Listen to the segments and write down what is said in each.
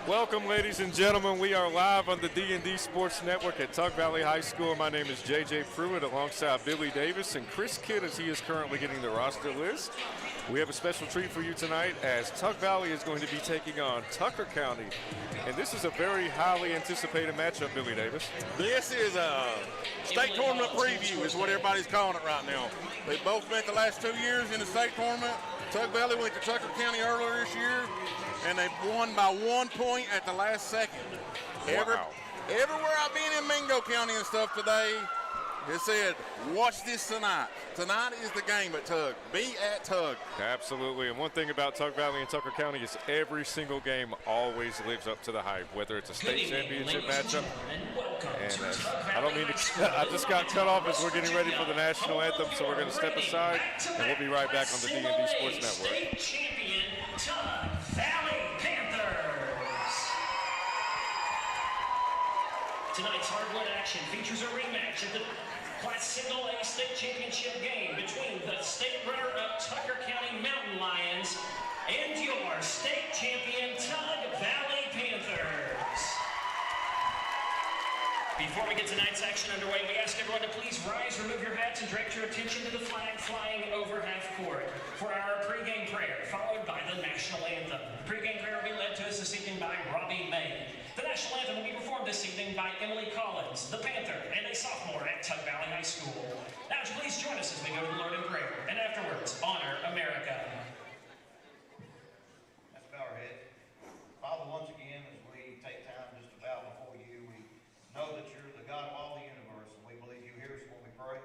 Welcome, ladies and gentlemen. We are live on the D&D Sports Network at Tug Valley High School. My name is J.J. Pruitt alongside Billy Davis and Chris Kidd as he is currently getting the roster list. We have a special treat for you tonight as Tug Valley is going to be taking on Tucker County. And this is a very highly anticipated matchup, Billy Davis. This is a state tournament preview is what everybody's calling it right now. They both spent the last 2 years in the state tournament. Tug Valley went to Tucker County earlier this year, and they won by 1 point at the last second. Wow. Everywhere I've been in Mingo County and stuff today, it said, watch this tonight. Tonight is the game at Tug. Be at Tug. Absolutely. And one thing about Tug Valley and Tucker County is every single game always lives up to the hype, whether it's a state championship matchup. And I don't mean to, I just got cut off as we're getting ready for the national anthem, so we're going to step aside, and we'll be right back on the D&D Sports Network. State champion Tug Valley Panthers. Tonight's hardwood action features a rematch of the Class Single A State Championship game between the state runner-up Tucker County Mountain Lions and your state champion Tug Valley Panthers. Before we get tonight's action underway, we ask everyone to please rise, remove your hats, and direct your attention to the flag flying over half court for our pregame prayer, followed by the national anthem. The pregame prayer will be led to us this evening by Robbie May. The national anthem will be performed this evening by Emily Collins, the Panther, and a sophomore at Tug Valley High School. Now, would you please join us as we go to the Lord in prayer, and afterwards, honor America. Let's bow our heads. Father, once again, as we take time just to bow before you, we know that you're the God of all the universe, and we believe you hear us when we pray.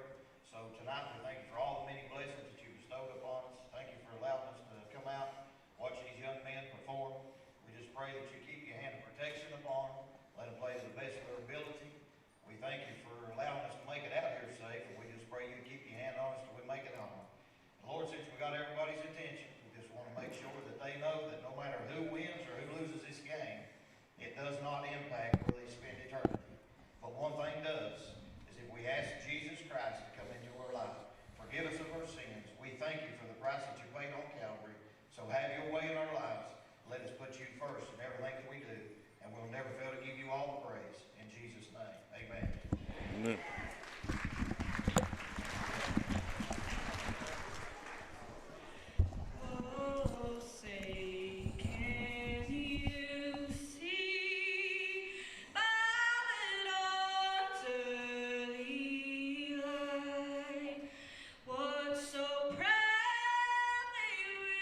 So tonight, we thank you for all the many blessings that you bestowed upon us. Thank you for allowing us to come out, watch these young men perform. We just pray that you keep your hand of protection upon them. Let them play to the best of their ability. We thank you for allowing us to make it out here safe, and we just pray you keep your hand on us till we make it home. And Lord, since we got everybody's attention, we just want to make sure that they know that no matter who wins or who loses this game, it does not impact where they spend eternity. But one thing does, is if we ask Jesus Christ to come into our life, forgive us of our sins, we thank you for the price that you paid on Calvary. So have your way in our lives. Let us put you first in everything that we do, and we'll never fail to give you all the praise. In Jesus' name, amen. Amen. Oh, say, can you see by the dawn's early light what so proudly we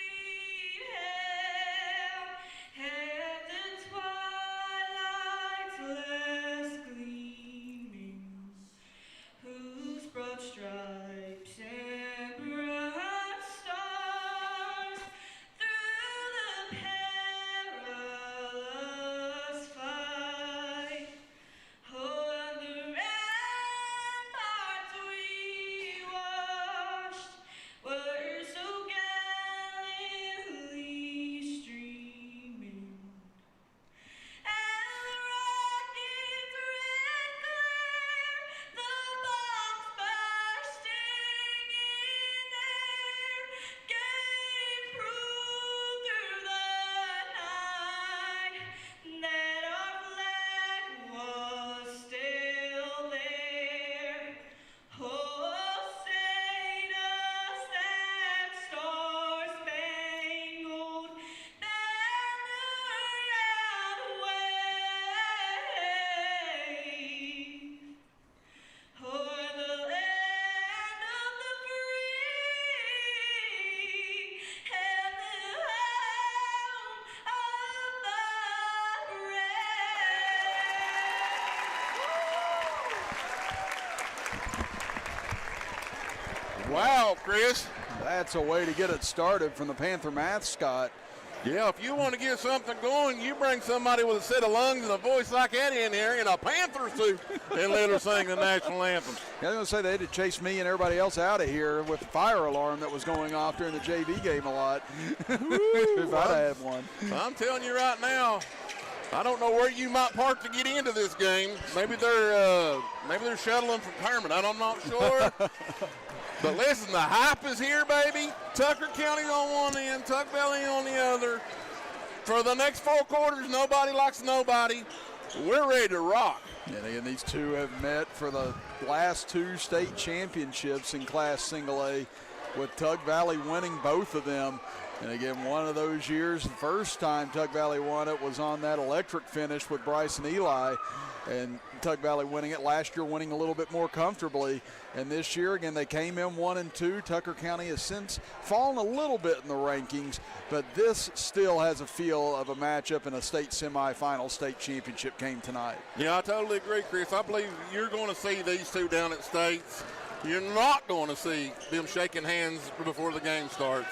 hailed at the twilight's last gleaming, whose broad stripes and bright stars through the perilous fight o'er the ramparts we watched were so gallantly streaming. And the rocket's red glare, the bombs bursting in air, gave proof through the night that our flag was still there. Oh, say does that star-spangled banner outwave o'er the land of the free and the home of the brave. Wow, Chris. That's a way to get it started from the Panther mascot. Yeah, if you want to get something going, you bring somebody with a set of lungs and a voice like that in here in a Panther suit and let her sing the national anthem. Yeah, I was going to say they had to chase me and everybody else out of here with the fire alarm that was going off during the JV game a lot. If I'd had one. I'm telling you right now, I don't know where you might park to get into this game. Maybe they're shuttling from Kermit. I'm not sure. But listen, the hype is here, baby. Tucker County on one end, Tuck Valley on the other. for the next 4 quarters, nobody likes nobody. We're ready to rock. And again, these two have met for the last 2 state championships in Class Single A, with Tug Valley winning both of them. And again, one of those years, the first time Tug Valley won it was on that electric finish with Bryce and Eli, and Tug Valley winning it last year, winning a little bit more comfortably. And this year, again, they came in 1 and 2. Tucker County has since fallen a little bit in the rankings, but this still has a feel of a matchup in a state semifinal. State championship game tonight. Yeah, I totally agree, Chris. I believe you're going to see these two down at States. You're not going to see them shaking hands before the game starts.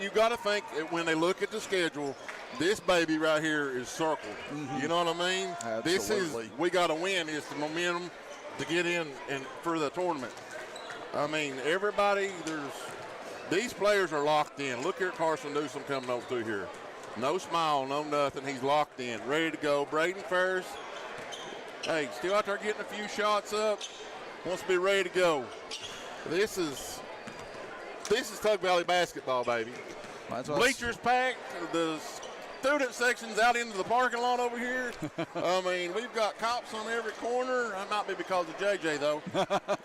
You got to think that when they look at the schedule, this baby right here is circled. You know what I mean? Absolutely. This is, we got to win. It's the momentum to get in and for the tournament. I mean, everybody, these players are locked in. Look here at Carson Newsom coming over through here. No smile, no nothing. He's locked in, ready to go. Braden Ferris, hey, still out there getting a few shots up. Wants to be ready to go. This is Tug Valley basketball, baby. Bleachers packed, the student section's out into the parking lot over here. I mean, we've got cops on every corner. That might be because of JJ, though.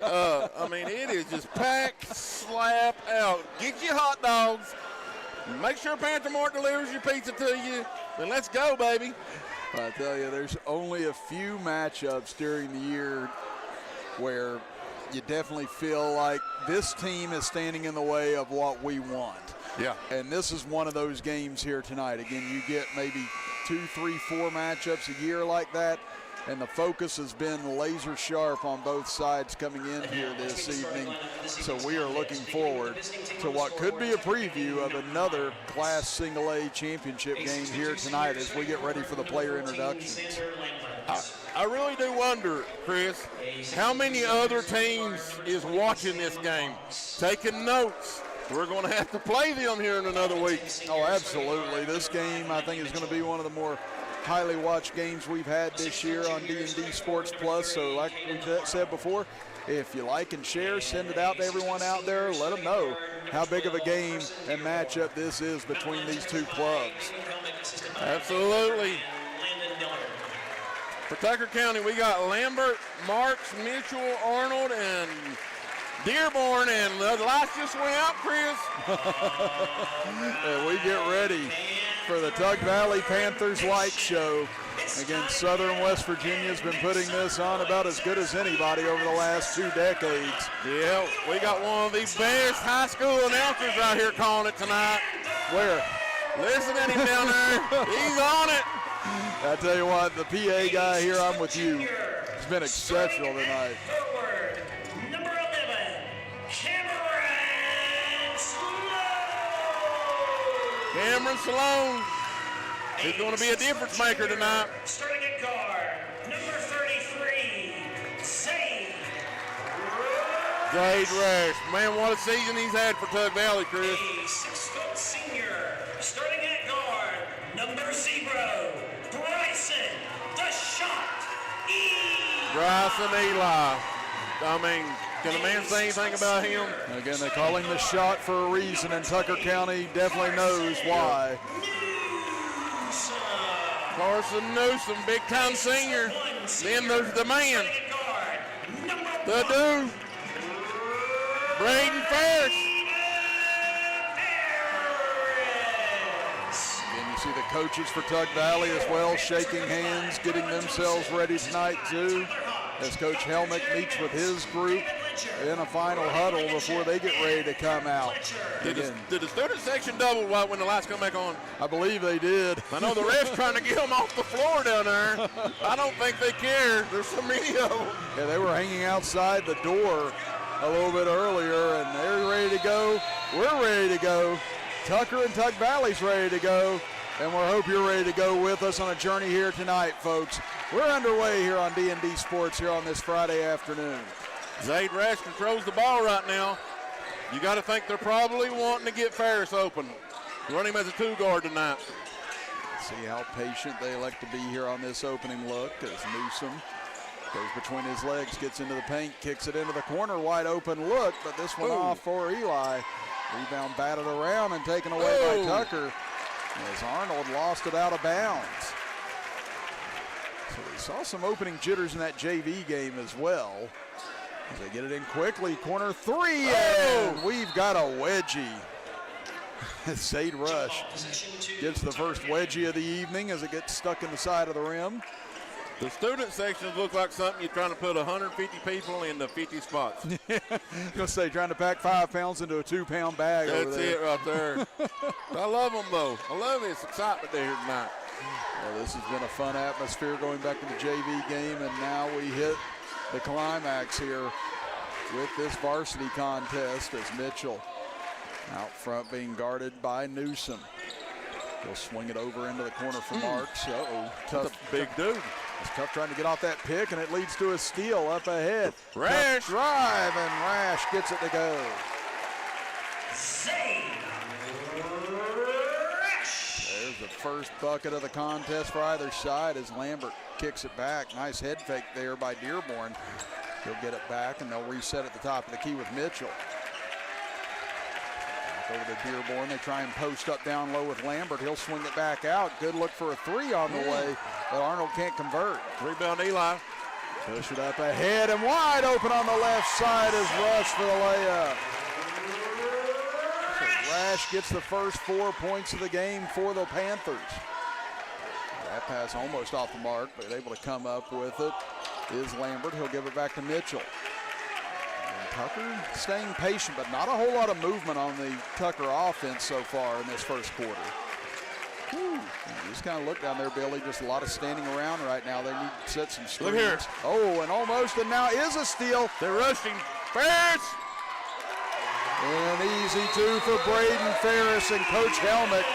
I mean, it is just packed, slap out. Get your hot dogs. Make sure Panther Mart delivers your pizza to you. Then let's go, baby. I tell you, there's only a few matchups during the year where you definitely feel like this team is standing in the way of what we want. Yeah. And this is one of those games here tonight. Again, you get maybe 2, 3, 4 matchups a year like that, and the focus has been laser sharp on both sides coming in here this evening. So we are looking forward to what could be a preview of another Class Single A championship game here tonight as we get ready for the player introductions. I really do wonder, Chris, how many other teams is watching this game, taking notes. We're going to have to play them here in another week. Oh, absolutely. This game, I think, is going to be one of the more highly watched games we've had this year on D&D Sports Plus. So like we said before, if you like and share, send it out to everyone out there. Let them know how big of a game and matchup this is between these two clubs. Absolutely. For Tucker County, we got Lambert, Marks, Mitchell, Arnold, and Dearborn, and the lights just went out, Chris. And we get ready for the Tug Valley Panthers light show. Again, Southern West Virginia has been putting this on about as good as anybody over the last 2 decades. Yeah, we got one of the best high school announcers out here calling it tonight. Where? Listen to him down there. He's on it. I tell you what, the PA guy here, I'm with you. He's been exceptional tonight. Forward, number 11, Cameron Salone is going to be a difference maker tonight. Starting at guard, number 33, Zade Rush. Man, what a season he's had for Tug Valley, Chris. A 6-foot senior. Starting at guard, number 0, Bryson, the shot, Bryson Eli. I mean, can a man say anything about him? Again, they call him the shot for a reason, and Tucker County definitely knows why. Carson Newsom, big-time senior. Then there's the man, the dude, Braden Ferris. And you see the coaches for Tug Valley as well shaking hands, getting themselves ready tonight too, as Coach Helmick meets with his group in a final huddle before they get ready to come out. Did the student section double when the lights come back on? I believe they did. I know the ref's trying to get them off the floor down there. I don't think they care. There's so many of them. Yeah, they were hanging outside the door a little bit earlier, and they're ready to go. We're ready to go. Tucker and Tug Valley's ready to go, and we hope you're ready to go with us on a journey here tonight, folks. We're underway here on D&D Sports here on this Friday afternoon. Zade Rash controls the ball right now. You got to think they're probably wanting to get Ferris open. Run him as a 2-guard tonight. See how patient they elect to be here on this opening look as Newsom goes between his legs, gets into the paint, kicks it into the corner, wide open look, but this one off for Eli. Rebound batted around and taken away by Tucker. as Arnold lost it out of bounds. So we saw some opening jitters in that JV game as well. As they get it in quickly, corner three, and we've got a wedgie. Sade Rush gets the first wedgie of the evening as it gets stuck in the side of the rim. The student sections look like something you're trying to put 150 people into 50 spots. I'm going to say, trying to pack 5 pounds into a 2-pound bag. That's it right there. I love them, though. I love it. It's excitement there tonight. Well, this has been a fun atmosphere going back to the JV game, and now we hit the climax here with this varsity contest as Mitchell out front being guarded by Newsom. He'll swing it over into the corner for Marks. Uh-oh, tough. That's a big dude. It's tough trying to get off that pick, and it leads to a steal up ahead. Rash. Tough drive, and Rash gets it to go. There's the first bucket of the contest for either side as Lambert kicks it back. Nice head fake there by Dearborn. He'll get it back, and they'll reset at the top of the key with Mitchell. Over to Dearborn. They try and post up down low with Lambert. He'll swing it back out. Good look for a 3 on the way, but Arnold can't convert. Rebound Eli. Push it up ahead and wide open on the left side is Rush for the layup. So Rash gets the first 4 points of the game for the Panthers. That pass almost off the mark, but able to come up with it is Lambert. He'll give it back to Mitchell. Tucker staying patient, but not a whole lot of movement on the Tucker offense so far in this first quarter. You just kind of look down there, Billy. Just a lot of standing around right now. They need to set some screens. Look here. Oh, and almost, and now is a steal. They're rushing. Ferris. And an easy 2 for Braden Ferris and Coach Helmick.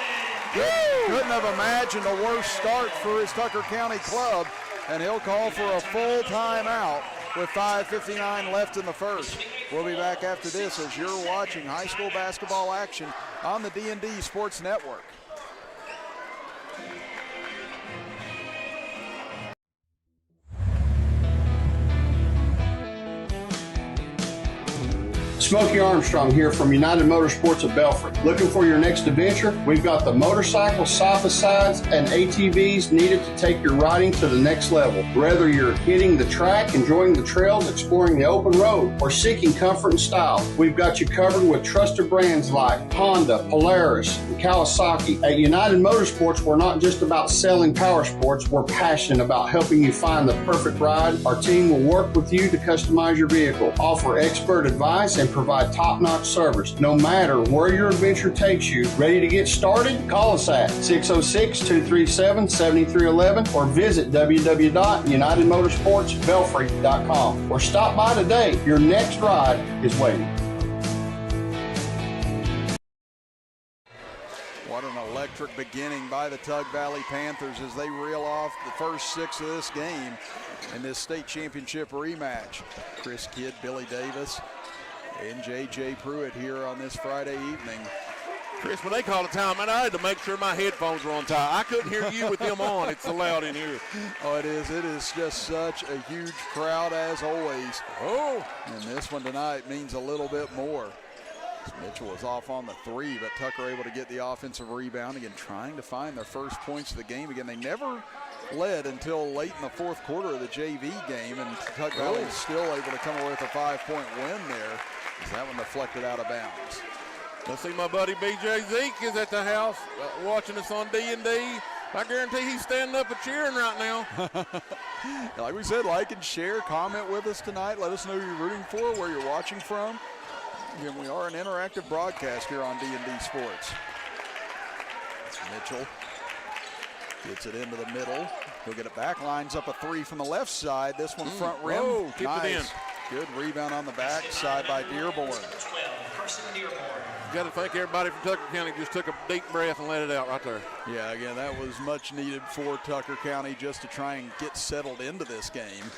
Couldn't have imagined a worse start for his Tucker County club, and he'll call for a full timeout with 5:59 left in the first. We'll be back after this as you're watching high school basketball action on the D&D Sports Network. Smokey Armstrong here from United Motorsports of Belfry. Looking for your next adventure? We've got the motorcycles, side-by-sides, and ATVs needed to take your riding to the next level. Whether you're hitting the track, enjoying the trails, exploring the open road, or seeking comfort and style, we've got you covered with trusted brands like Honda, Polaris, and Kawasaki. At United Motorsports, we're not just about selling power sports, we're passionate about helping you find the perfect ride. Our team will work with you to customize your vehicle, offer expert advice, and provide top-notch service. No matter where your adventure takes you, ready to get started? Call us at 606-237-7311 or visit www.unitedmotorsportsbelfry.com or stop by today. Your next ride is waiting. What an electric beginning by the Tug Valley Panthers as they reel off the first 6 of this game in this state championship rematch. Chris Kidd, Billy Davis, and J.J. Pruitt here on this Friday evening. Chris, when they called a timeout, I had to make sure my headphones were on tight. I couldn't hear you with them on. It's so loud in here. Oh, it is. It is just such a huge crowd as always. Oh. And this one tonight means a little bit more. Mitchell was off on the 3, but Tucker able to get the offensive rebound. Again, trying to find their first points of the game. Again, they never led until late in the fourth quarter of the JV game, and Tug Valley is still able to come away with a 5-point win there. Is that one deflected out of bounds? I see my buddy BJ Zeke is at the house watching us on D&D. I guarantee he's standing up and cheering right now. Like we said, like and share, comment with us tonight. Let us know who you're rooting for, where you're watching from. Again, we are an interactive broadcast here on D&D Sports. Mitchell gets it into the middle. He'll get it back, lines up a 3 from the left side. This one front rim. Oh, keep nice. it in. Good rebound on the back side by Dearborn. Got to thank everybody from Tucker County just took a deep breath and let it out right there. Yeah, again, that was much needed for Tucker County just to try and get settled into this game.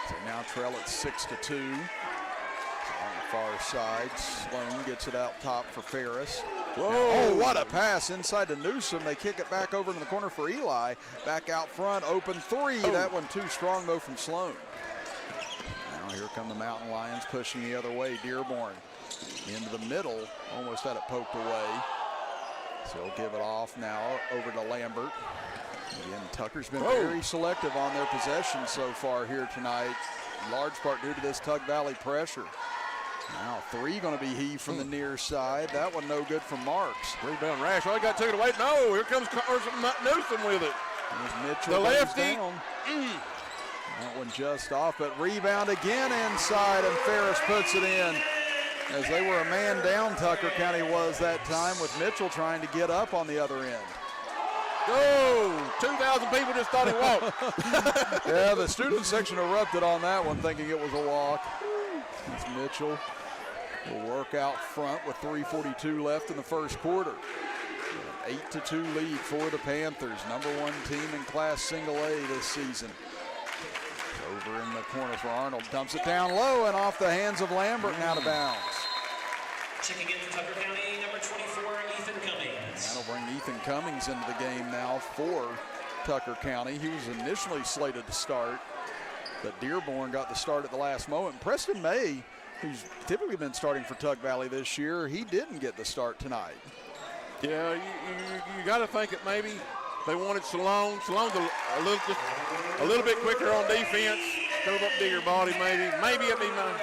So now trail at 6-2. On the far side, Sloan gets it out top for Ferris. Whoa. Oh, what a pass inside to Newsom. They kick it back over to the corner for Eli. Back out front, open 3. Oh. That one too strong, though, from Sloan. Now here come the Mountain Lions pushing the other way. Dearborn into the middle, almost had it poked away. So he'll give it off now over to Lambert. Again, Tucker's been very selective on their possessions so far here tonight, in large part due to this Tug Valley pressure. Now 3 going to be heaved from the near side. That one no good from Marks. Rebound Rash. Oh, he got taken away. No, here comes Newsom with it. There's Mitchell. The lefty. Down. That one just off, but rebound again inside, and Ferris puts it in. As they were a man down, Tucker County was that time, with Mitchell trying to get up on the other end. Oh, 2,000 people just thought he walked. Yeah, the student section erupted on that one, thinking it was a walk. It's Mitchell will work out front with 3:42 left in the first quarter. 8-2 lead for the Panthers, #1 team in Class Single A this season. Over in the corner for Arnold, dumps it down low and off the hands of Lambert and out of bounds. Checking in for Tucker County, number 24, Ethan Cummings. That'll bring Ethan Cummings into the game now for Tucker County. He was initially slated to start, but Dearborn got the start at the last moment. Preston May, who's typically been starting for Tug Valley this year, he didn't get the start tonight. Yeah, you got to think that maybe they wanted Salone. Salone's a little bit quicker on defense. Throw up bigger body, maybe it'd be mine.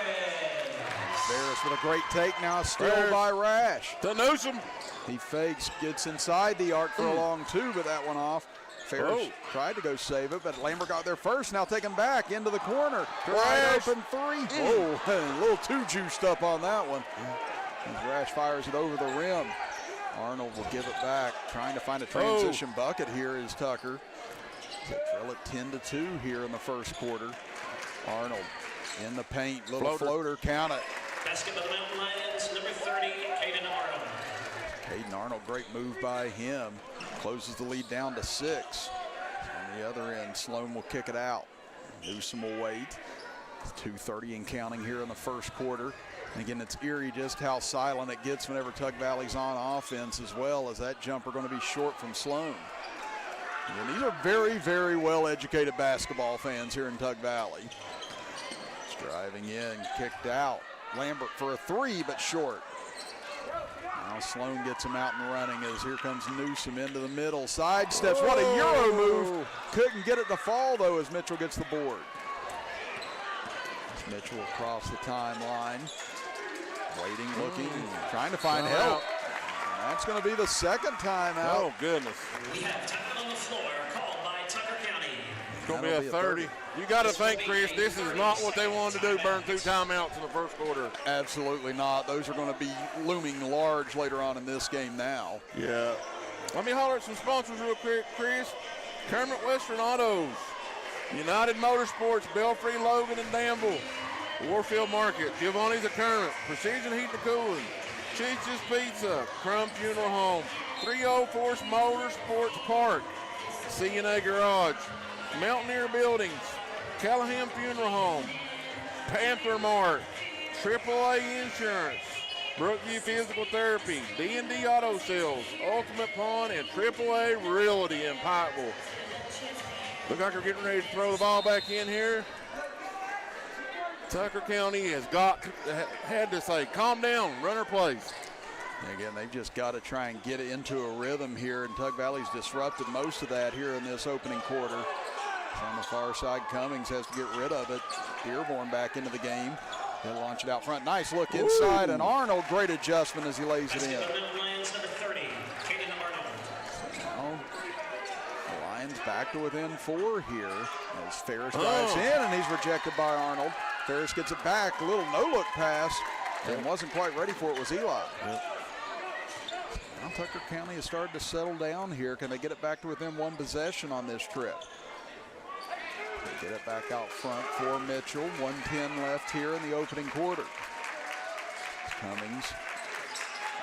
Ferris with a great take now, still by Rash. To Newsom. He fakes, gets inside the arc for a long 2, but that one off. Ferris tried to go save it, but Lambert got there first. Now taken back into the corner. Wide open 3. Oh, a little too juiced up on that one. As Rash fires it over the rim. Arnold will give it back, trying to find a transition bucket here is Tucker. They trail it 10-2 here in the first quarter. Arnold in the paint, little floater, count it. Basket by the Mountain Lions, number 30, Caden Arnold. Caden Arnold, great move by him. Closes the lead down to 6. On the other end, Sloan will kick it out. Newsom will wait. 2:30 and counting here in the first quarter. And again, it's eerie just how silent it gets whenever Tug Valley's on offense, as well as that jumper going to be short from Sloan. And these are very, very well-educated basketball fans here in Tug Valley. It's driving in, kicked out. Lambert for a 3, but short. Now Sloan gets him out and running as here comes Newsom into the middle. Sidesteps, what a Euro move. Couldn't get it to fall, though, as Mitchell gets the board. As Mitchell across the timeline. Waiting, looking, trying to find help. And that's going to be the second timeout. Oh, goodness. We have time on the floor called by Tucker County. It's going to be a 30. You got to think, Chris, this is not what they wanted to do, burn 2 timeouts in the first quarter. Absolutely not. Those are going to be looming large later on in this game now. Yeah. Let me holler at some sponsors real quick, Chris. Kermit Western Autos, United Motorsports, Belfry, Logan, and Danville. Warfield Market, Giovanni's at Kermit, Precision Heating and Cooling, Cheech's Pizza, Crumb Funeral Home, 304 Motorsports Park, CNA Garage, Mountaineer Buildings, Callahan Funeral Home, Panther Mart, AAA Insurance, Brookview Physical Therapy, D&D Auto Sales, Ultimate Pawn, and AAA Realty in Pikeville. Look like we're getting ready to throw the ball back in here. Tucker County has had to say, calm down, runner plays. Again, they've just got to try and get it into a rhythm here, and Tug Valley's disrupted most of that here in this opening quarter. On the far side, Cummings has to get rid of it. Dearborn back into the game. He'll launch it out front. Nice look inside, and Arnold, great adjustment as he lays it in. Lions, number 30, Caden Arnold. Now, the Lions back to within 4 here as Ferris drives in, and he's rejected by Arnold. Ferris gets it back, a little no-look pass, and wasn't quite ready for it, was Eli. Now Tucker County has started to settle down here. Can they get it back to within 1 possession on this trip? They get it back out front for Mitchell. 1:10 left here in the opening quarter. Cummings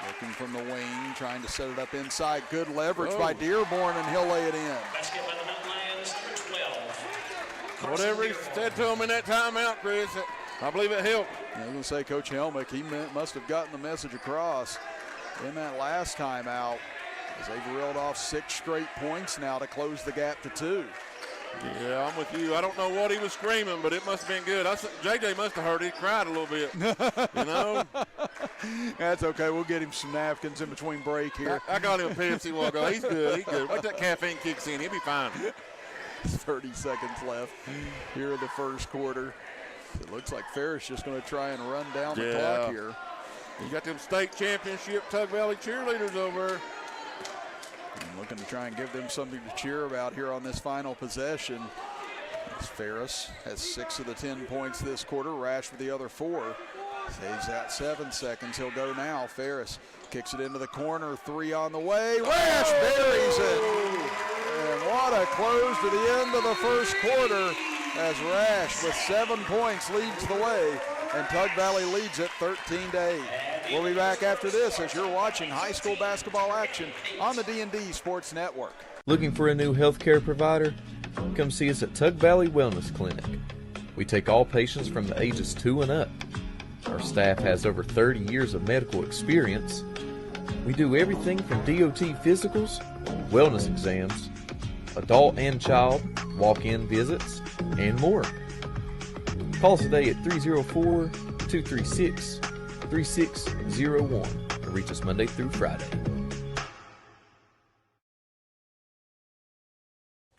looking from the wing, trying to set it up inside. Good leverage by Dearborn, and he'll lay it in. Basket by the Mountain Lions, number 12. Whatever he said to him in that timeout, Chris, I believe it helped. I was going to say, Coach Helmick, he must have gotten the message across in that last timeout, as they've reeled off 6 straight points now to close the gap to 2. Yeah, I'm with you. I don't know what he was screaming, but it must have been good. JJ must have heard. He cried a little bit. You know? That's okay. We'll get him some napkins in between break here. I got him a Pepsi a while ago. He's good. He's good. Wait till that caffeine kicks in. He'll be fine. 30 seconds left here in the first quarter. It looks like Ferris just going to try and run down the clock here. You got them state championship Tug Valley cheerleaders over. And looking to try and give them something to cheer about here on this final possession. As Ferris has 6 of the 10 points this quarter. Rash with the other 4. Stays out 7 seconds. He'll go now. Ferris kicks it into the corner. 3 on the way. Rash buries it. And what a close to the end of the first quarter as Rash with 7 points leads the way. And Tug Valley leads it 13-8. We'll be back after this as you're watching high school basketball action on the D&D Sports Network. Looking for a new healthcare provider? Come see us at Tug Valley Wellness Clinic. We take all patients from the ages 2 and up. Our staff has over 30 years of medical experience. We do everything from DOT physicals, wellness exams, adult and child, walk-in visits, and more. Call us today at 304-236-3601 and reach us Monday through Friday.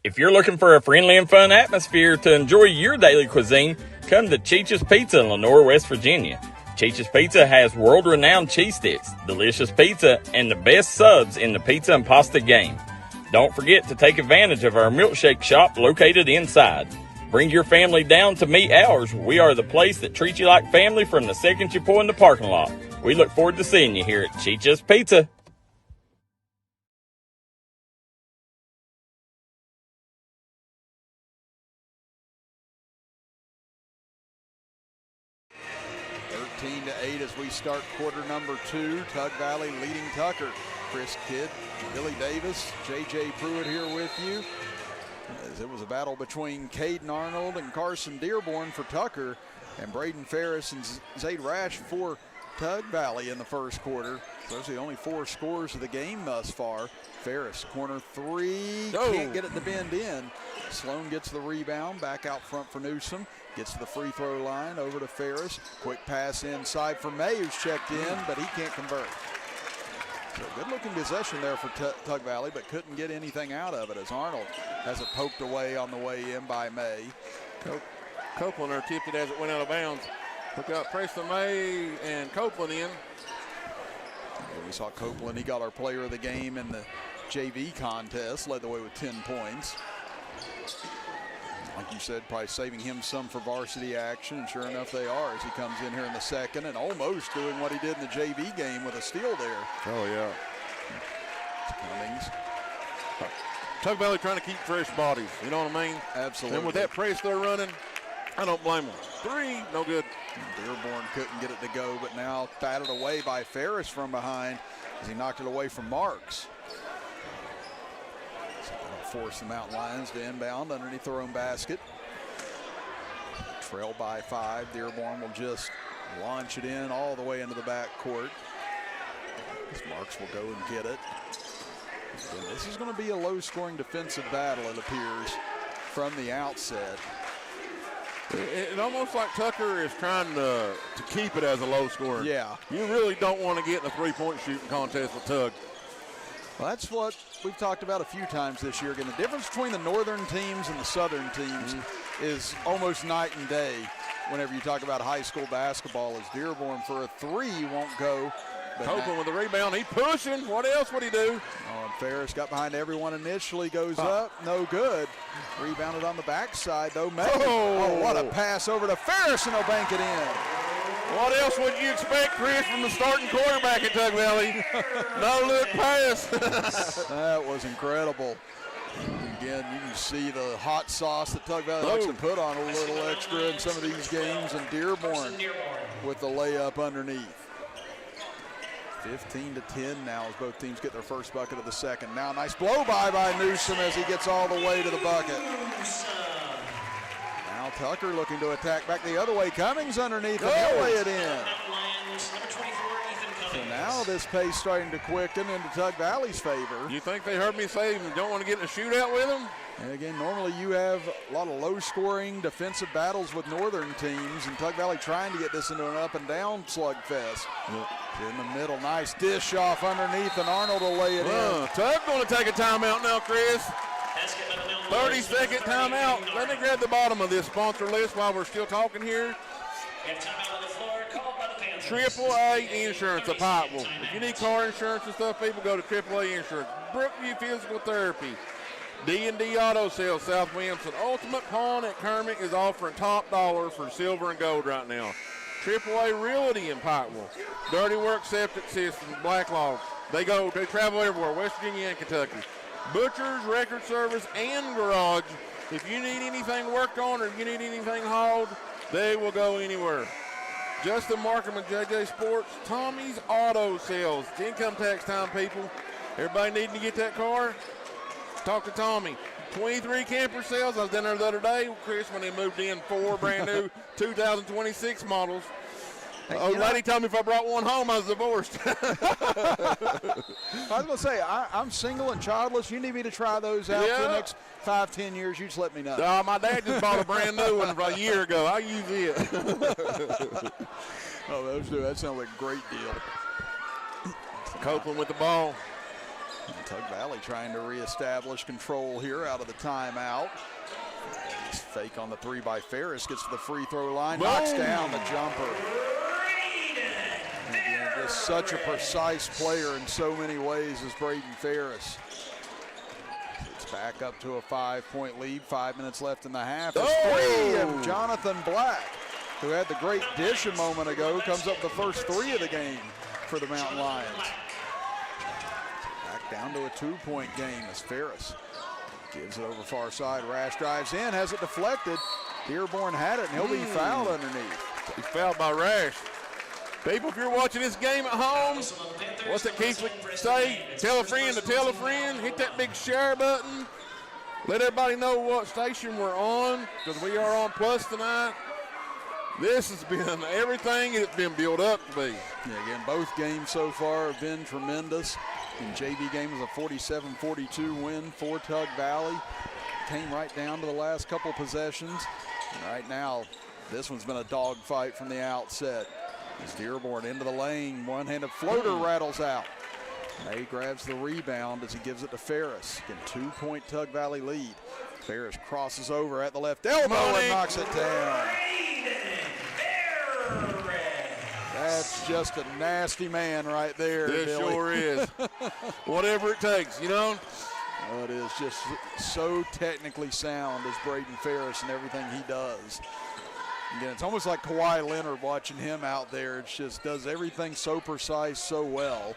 If you're looking for a friendly and fun atmosphere to enjoy your daily cuisine, come to Cheech's Pizza in Lenore, West Virginia. Cheech's Pizza has world-renowned cheese sticks, delicious pizza, and the best subs in the pizza and pasta game. Don't forget to take advantage of our milkshake shop located inside. Bring your family down to meet ours. We are the place that treats you like family from the second you pull in the parking lot. We look forward to seeing you here at Cheech's Pizza. As we start quarter number 2, Tug Valley leading Tucker. Chris Kidd, Billy Davis, J.J. Pruitt here with you. As it was a battle between Caden Arnold and Carson Dearborn for Tucker, and Braden Ferris and Zayd Rash for Tug Valley in the first quarter. Those are the only 4 scores of the game thus far. Ferris, corner 3, can't get it to bend in. Sloan gets the rebound, back out front for Newsom. Gets to the free throw line, over to Ferris. Quick pass inside for May, who's checked in, but he can't convert. So good looking possession there for Tug Valley, but couldn't get anything out of it as Arnold has it poked away on the way in by May. Copeland tipped it as it went out of bounds. Look out, Preston May and Copeland in. And we saw Copeland, he got our player of the game in the JV contest, led the way with 10 points. Like you said, probably saving him some for varsity action, and sure enough they are as he comes in here in the second and almost doing what he did in the JV game with a steal there. Oh, yeah. Cummings. Tug Valley trying to keep fresh bodies, you know what I mean? Absolutely. And with that press they're running, I don't blame them. 3, no good. Dearborn couldn't get it to go, but now batted away by Ferris from behind as he knocked it away from Marks. Force the Mountain Lions to inbound underneath their own basket. Trail by 5. Dearborn will just launch it in all the way into the back court. Marks will go and get it. And this is going to be a low-scoring defensive battle, it appears, from the outset. It almost like Tucker is trying to keep it as a low scorer. Yeah. You really don't want to get in a three-point shooting contest with Tug. Well, that's what we've talked about a few times this year. Again, the difference between the northern teams and the southern teams is almost night and day whenever you talk about high school basketball. As Dearborn for a 3 won't go. Copeland with the rebound. He pushing. What else would he do? Oh, and Ferris got behind everyone initially. Goes up. No good. Rebounded on the backside, though. Oh, what a pass over to Ferris, and he'll bank it in. What else would you expect, Chris, from the starting quarterback at Tug Valley? No look pass. That was incredible. Again, you can see the hot sauce that Tug Valley likes to put on a little extra in some of these games, and Dearborn with the layup underneath. 15-10 now as both teams get their first bucket of the second. Now nice blow by Newsom as he gets all the way to the bucket. Now Tucker looking to attack back the other way. Cummings underneath and he'll lay it in. So now this pace starting to quicken into Tug Valley's favor. You think they heard me say you don't want to get in a shootout with them? And again, normally you have a lot of low-scoring defensive battles with northern teams, and Tug Valley trying to get this into an up-and-down slugfest. In the middle, nice dish off underneath, and Arnold will lay it in. Tug going to take a timeout now, Chris. 30-second timeout. Let me grab the bottom of this sponsor list while we're still talking here. AAA Insurance of Pikeville. If you need car insurance and stuff, people go to AAA Insurance. Brookview Physical Therapy. D&D Auto Sales, South Williamson. Ultimate Pawn at Kermit is offering top dollar for silver and gold right now. AAA Realty in Pikeville. Dirty Work Septic Systems, Blacklog. They travel everywhere, West Virginia and Kentucky. Butchers, Record Service, and Garage. If you need anything worked on or if you need anything hauled, they will go anywhere. Justin Markham and JJ Sports. Tommy's Auto Sales. It's income tax time, people. Everybody needing to get that car? Talk to Tommy. 23 camper sales. I was down there the other day with Chris when they moved in 4 brand new 2026 models. Old lady told me if I brought one home, I was divorced. I was going to say, I'm single and childless. You need me to try those out for the next 5-10 years. You just let me know. My dad just bought a brand new one a year ago. I use it. That sounds like a great deal. Copeland with the ball. And Tug Valley trying to reestablish control here out of the timeout. Nice fake on the 3 by Ferris. Gets to the free throw line. Boom. Knocks down the jumper. And again, just such a precise player in so many ways is Braden Ferris. It's back up to a 5-point lead. 5 minutes left in the half. It's 3 of Jonathan Black, who had the great dish a moment ago, comes up the first 3 of the game for the Mountain Lions. Back down to a 2-point game as Ferris gives it over far side. Rash drives in, has it deflected. Dearborn had it, and he'll be fouled underneath. He's fouled by Rash. People, if you're watching this game at home, what's that Keith would say? Tell a friend to tell a friend. Hit that big share button. Let everybody know what station we're on, because we are on Plus tonight. This has been everything it's been built up to be. Yeah, again, both games so far have been tremendous. And JV game was a 47-42 win for Tug Valley. Came right down to the last couple possessions. And right now, this one's been a dogfight from the outset. As Dearborn into the lane, one-handed floater rattles out. May grabs the rebound as he gives it to Ferris. Again, 2-point Tug Valley lead. Ferris crosses over at the left elbow and knocks it down. That's just a nasty man right there. It Billy. sure is. Whatever it takes, you know. Oh, it is just so technically sound as Braden Ferris and everything he does. Again, it's almost like Kawhi Leonard watching him out there. It just does everything so precise, so well,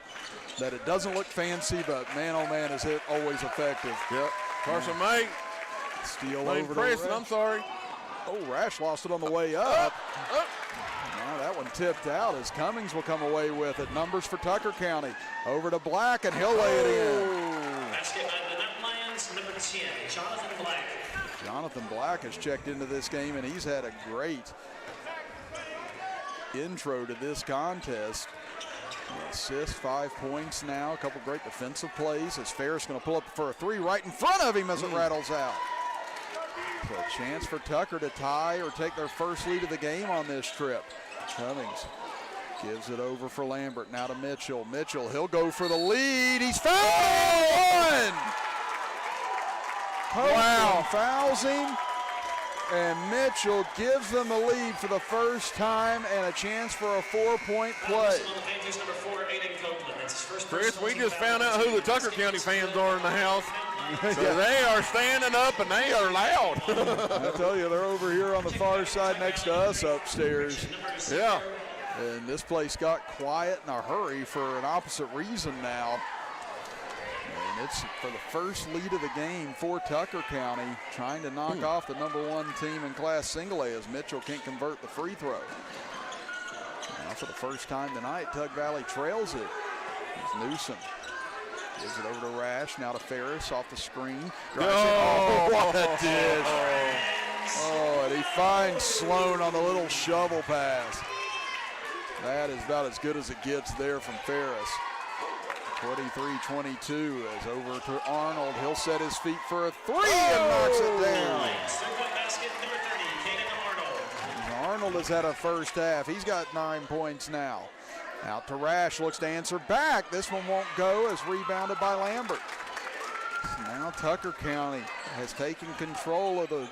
that it doesn't look fancy, but man, oh man, is it always effective. Yep. Carson May. Steal over to Preston, Rash. I'm sorry. Oh, Rash lost it on the way up. Now that one tipped out as Cummings will come away with it. Numbers for Tucker County. Over to Black, and he'll lay it in. Basket by the Mountain Lions, number 10, Jonathan Black. Jonathan Black has checked into this game, and he's had a great intro to this contest. Assist, 5 points now. A couple great defensive plays as Ferris going to pull up for a 3 right in front of him as it rattles out. So a chance for Tucker to tie or take their first lead of the game on this trip. Cummings gives it over for Lambert. Now to Mitchell. Mitchell, he'll go for the lead. He's fouled! Wow. Fouls him. And Mitchell gives them the lead for the first time and a chance for a 4-point play. Chris, we just found out who the Tucker County fans are in the house. So they are standing up and they are loud. I tell you, they're over here on the far side next to us upstairs. Yeah. And this place got quiet in a hurry for an opposite reason now. And it's for the first lead of the game for Tucker County, trying to knock off the #1 team in Class Single A as Mitchell can't convert the free throw. Now for the first time tonight, Tug Valley trails it. It's Newsom. Gives it over to Rash, now to Ferris off the screen. Oh, what a dish. Oh, and he finds Sloan on the little shovel pass. That is about as good as it gets there from Ferris. 23-22 as over to Arnold. He'll set his feet for a three and knocks it down. Three-point basket, number 30, Caden Arnold. Arnold has had a first half. He's got 9 points now. Out to Rash, looks to answer back. This one won't go as rebounded by Lambert. Now Tucker County has taken control of the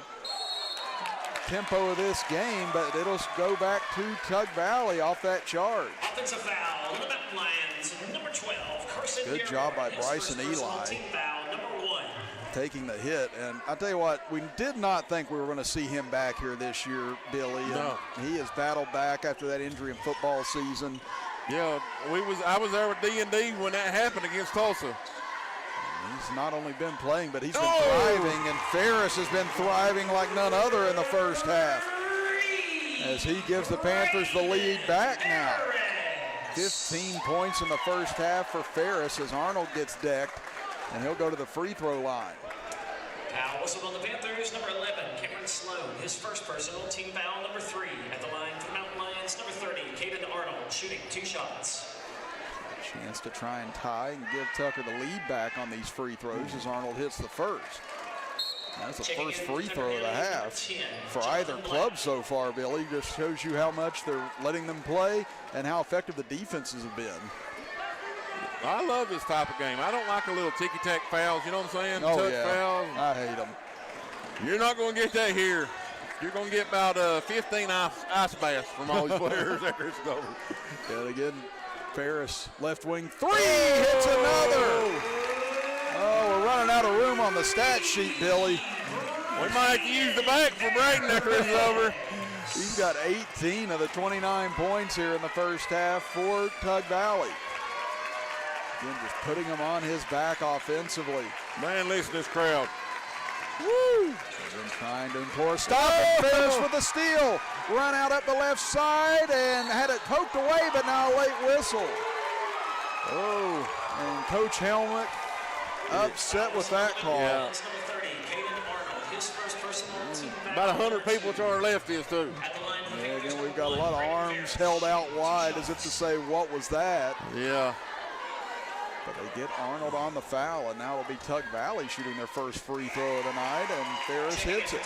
tempo of this game, but it'll go back to Tug Valley off that charge. Offensive foul, on the Mountain Lions, number 12, Carson Good Guerrero. job by His Bryson first personal Eli. team foul, number 1. Taking the hit, and I tell you what, we did not think we were going to see him back here this year, Billy. No. And he has battled back after that injury in football season. Yeah, I was there with D&D when that happened against Tulsa. He's not only been playing, but he's been thriving, and Ferris has been thriving like none other in the first half as he gives the Panthers the lead back now. 15 points in the first half for Ferris as Arnold gets decked, and he'll go to the free throw line. Foul whistled on the Panthers, number 11, Cameron Sloan. His first personal team foul, number 3. At the line for the Mountain Lions, number 30, Caden Arnold, shooting 2 shots. Chance to try and tie and give Tucker the lead back on these free throws as Arnold hits the first. That's the first free throw of the half for either club so far, Billy. Just shows you how much they're letting them play and how effective the defenses have been. I love this type of game. I don't like a little ticky-tack fouls, you know what I'm saying? Oh, Touch yeah. fouls. I hate them. You're not going to get that here. You're going to get about 15 ice baths from all these players after it's over. Yeah, again, Ferris, left wing three, hits another. Oh, we're running out of room on the stat sheet, Billy. We might have to use the back for Braden after this is over. He's got 18 of the 29 points here in the first half for Tug Valley. Again, just putting him on his back offensively. Man, listen to this crowd. Woo! Been trying to implore stop it. Ferris with the steal. Run out up the left side and had it poked away, but now a late whistle. Oh, and Coach Helmut upset with that call. Yeah. Number 30, Caden Arnold. His first personal team foul. About 100 people to our left is too. At the line for the Yeah, Panthers, again, we've got a number lot of 1, Braden arms Harris. held out wide as if to say, what was that? Yeah. But they get Arnold on the foul, and now it'll be Tug Valley shooting their first free throw of the night, and Ferris hits it.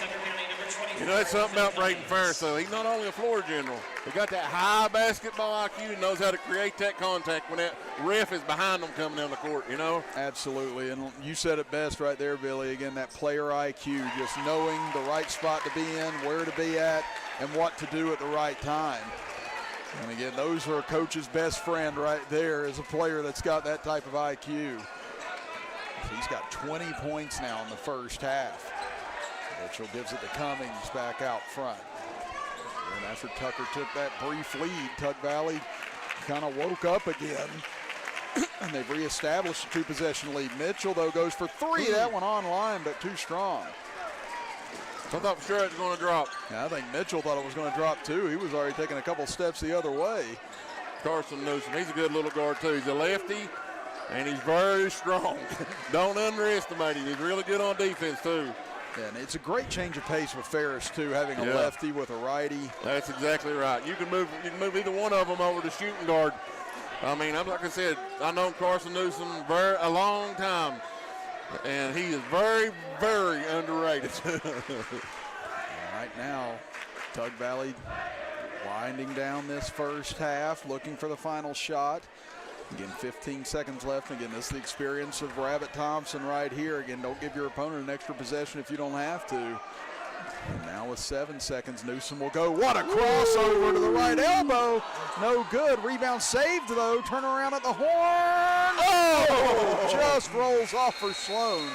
You know, that's something about Braden Ferris, though. He's not only a floor general. He got that high basketball IQ and knows how to create that contact when that ref is behind him coming down the court, you know? Absolutely, and you said it best right there, Billy. Again, that player IQ, just knowing the right spot to be in, where to be at, and what to do at the right time. And again, those are a coach's best friend right there, is a player that's got that type of IQ. So he's got 20 points now in the first half. Mitchell gives it to Cummings back out front. And after Tucker took that brief lead, Tug Valley kind of woke up again. And they've reestablished a 2-possession lead. Mitchell, though, goes for 3. That one online, but too strong. I thought for sure it was going to drop. Yeah, I think Mitchell thought it was going to drop, too. He was already taking a couple steps the other way. Carson Newsom, he's a good little guard, too. He's a lefty, and he's very strong. Don't underestimate him. He's really good on defense, too. Yeah, and it's a great change of pace with Ferris, too, having a lefty with a righty. That's exactly right. You can move either one of them over to shooting guard. I mean, like I said, I've known Carson Newsom a long time, and he is very, very underrated. Right now, Tug Valley winding down this first half, looking for the final shot. Again, 15 seconds left. Again, this is the experience of Rabbit Thompson right here. Again, don't give your opponent an extra possession if you don't have to. And now with 7 seconds, Newsom will go. What a crossover to the right elbow. No good. Rebound saved, though. Turn around at the horn. Oh! Just rolls off for Sloan.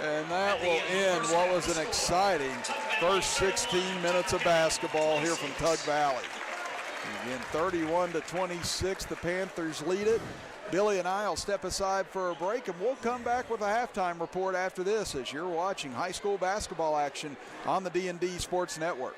And that will end what was an exciting first 16 minutes of basketball here from Tug Valley. Again, 31-26, the Panthers lead it. Billy and I will step aside for a break, and we'll come back with a halftime report after this as you're watching high school basketball action on the D&D Sports Network.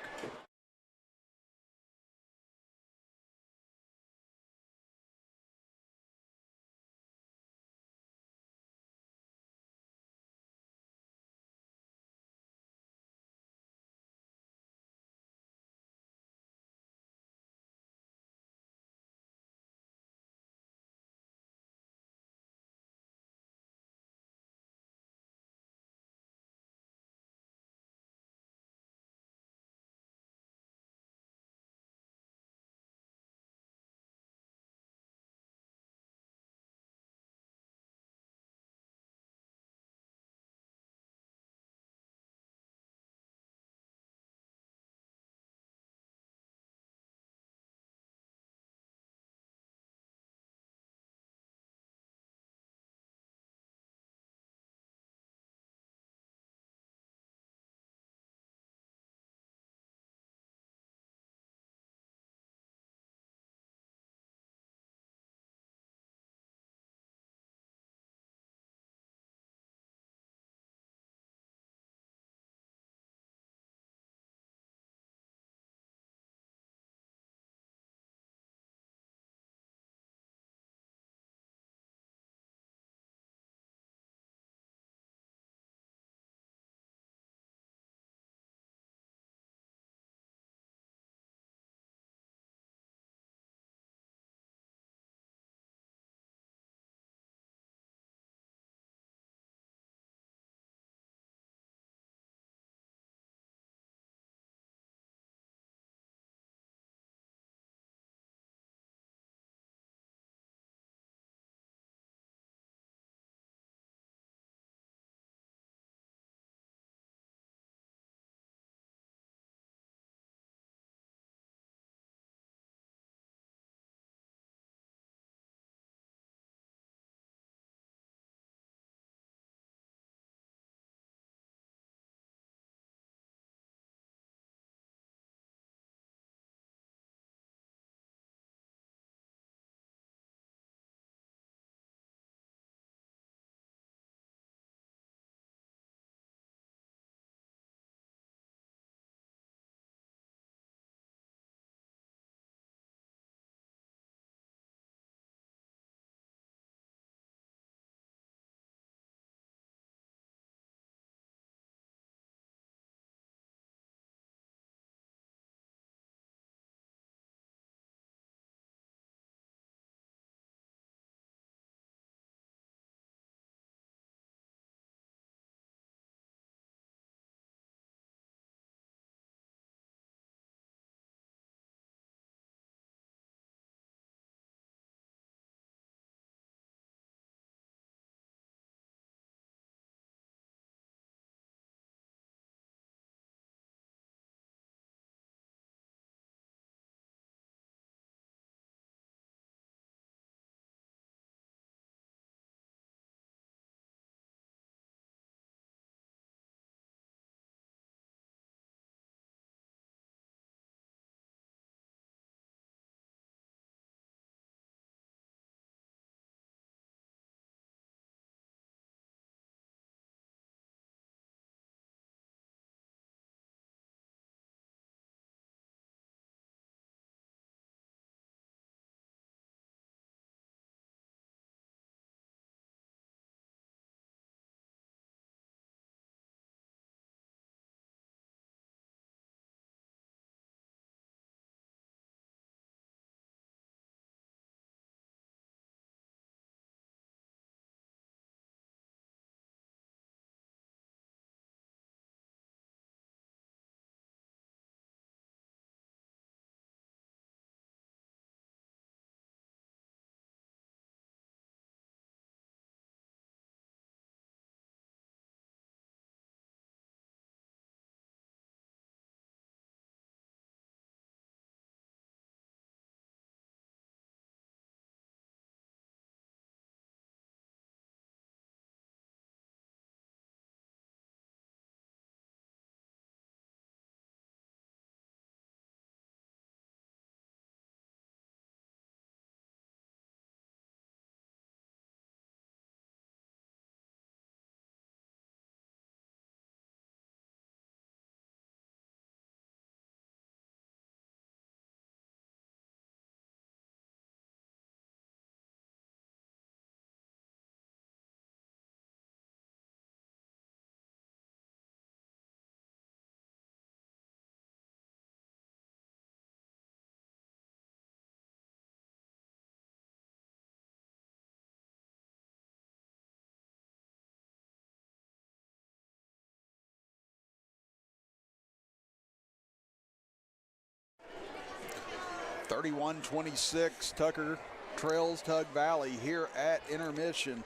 31-26, Tucker trails Tug Valley here at intermission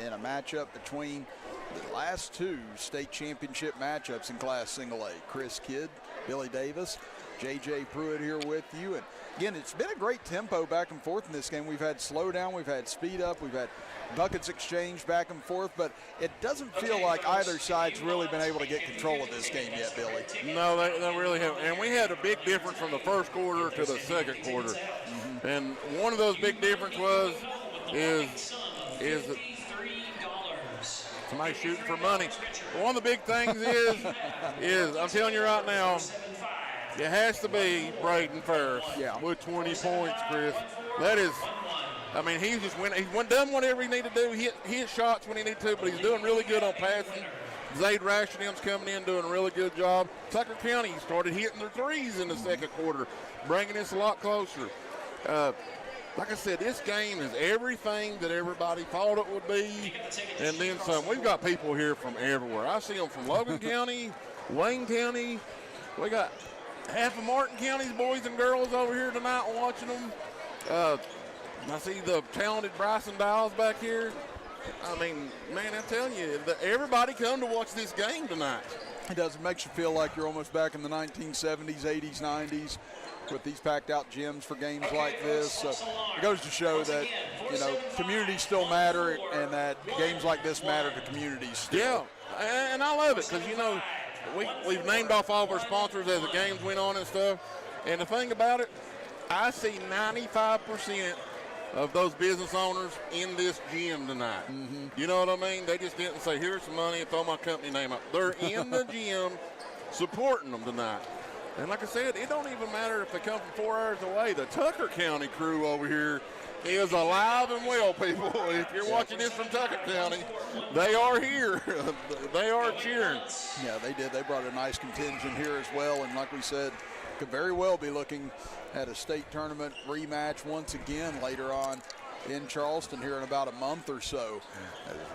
in a matchup between the last two state championship matchups in Class Single A. Chris Kidd, Billy Davis, J.J. Pruitt here with you. And again, it's been a great tempo back and forth in this game. We've had slow down, we've had speed up, we've had buckets exchanged back and forth, but it doesn't feel like either side's really been able to get control of this game yet, Billy. No, they really haven't. And we had a big difference from the first quarter to the second quarter. And one of those big differences is that somebody shooting for money. One of the big things is I'm telling you right now, it has to be Braden Ferris with 20 points, Chris. That is, I mean, he's done whatever he needed to do. He hit shots when he needed to, but he's doing really good on passing. Zayd Rashdim's coming in doing a really good job. Tucker County started hitting their threes in the second quarter, bringing us a lot closer. Like I said, this game is everything that everybody thought it would be, and then some. We've got people here from everywhere. I see them from Logan County, Wayne County. We got half of Martin County's boys and girls over here tonight watching them. I see the talented Bryson Dials back here. I mean, man, I'm telling you, everybody come to watch this game tonight. It does. It makes you feel like you're almost back in the 1970s, 80s, 90s with these packed out gyms for games like this. So it goes to show that, you know, communities still matter and that games like this matter to communities still. Yeah, and I love it because, you know, we've named off all of our sponsors as the games went on and stuff. And the thing about it, I see 95% of those business owners in this gym tonight. You know what I mean? They just didn't say, here's some money and throw my company name up. They're in the gym supporting them tonight. And like I said, it don't even matter if they come from 4 hours away. The Tucker County crew over here is alive and well, people. If you're watching this from Tucker County, they are here. They are cheering. Yeah, they did. They brought a nice contingent here as well. And like we said, could very well be looking at a state tournament rematch once again later on in Charleston here in about a month or so.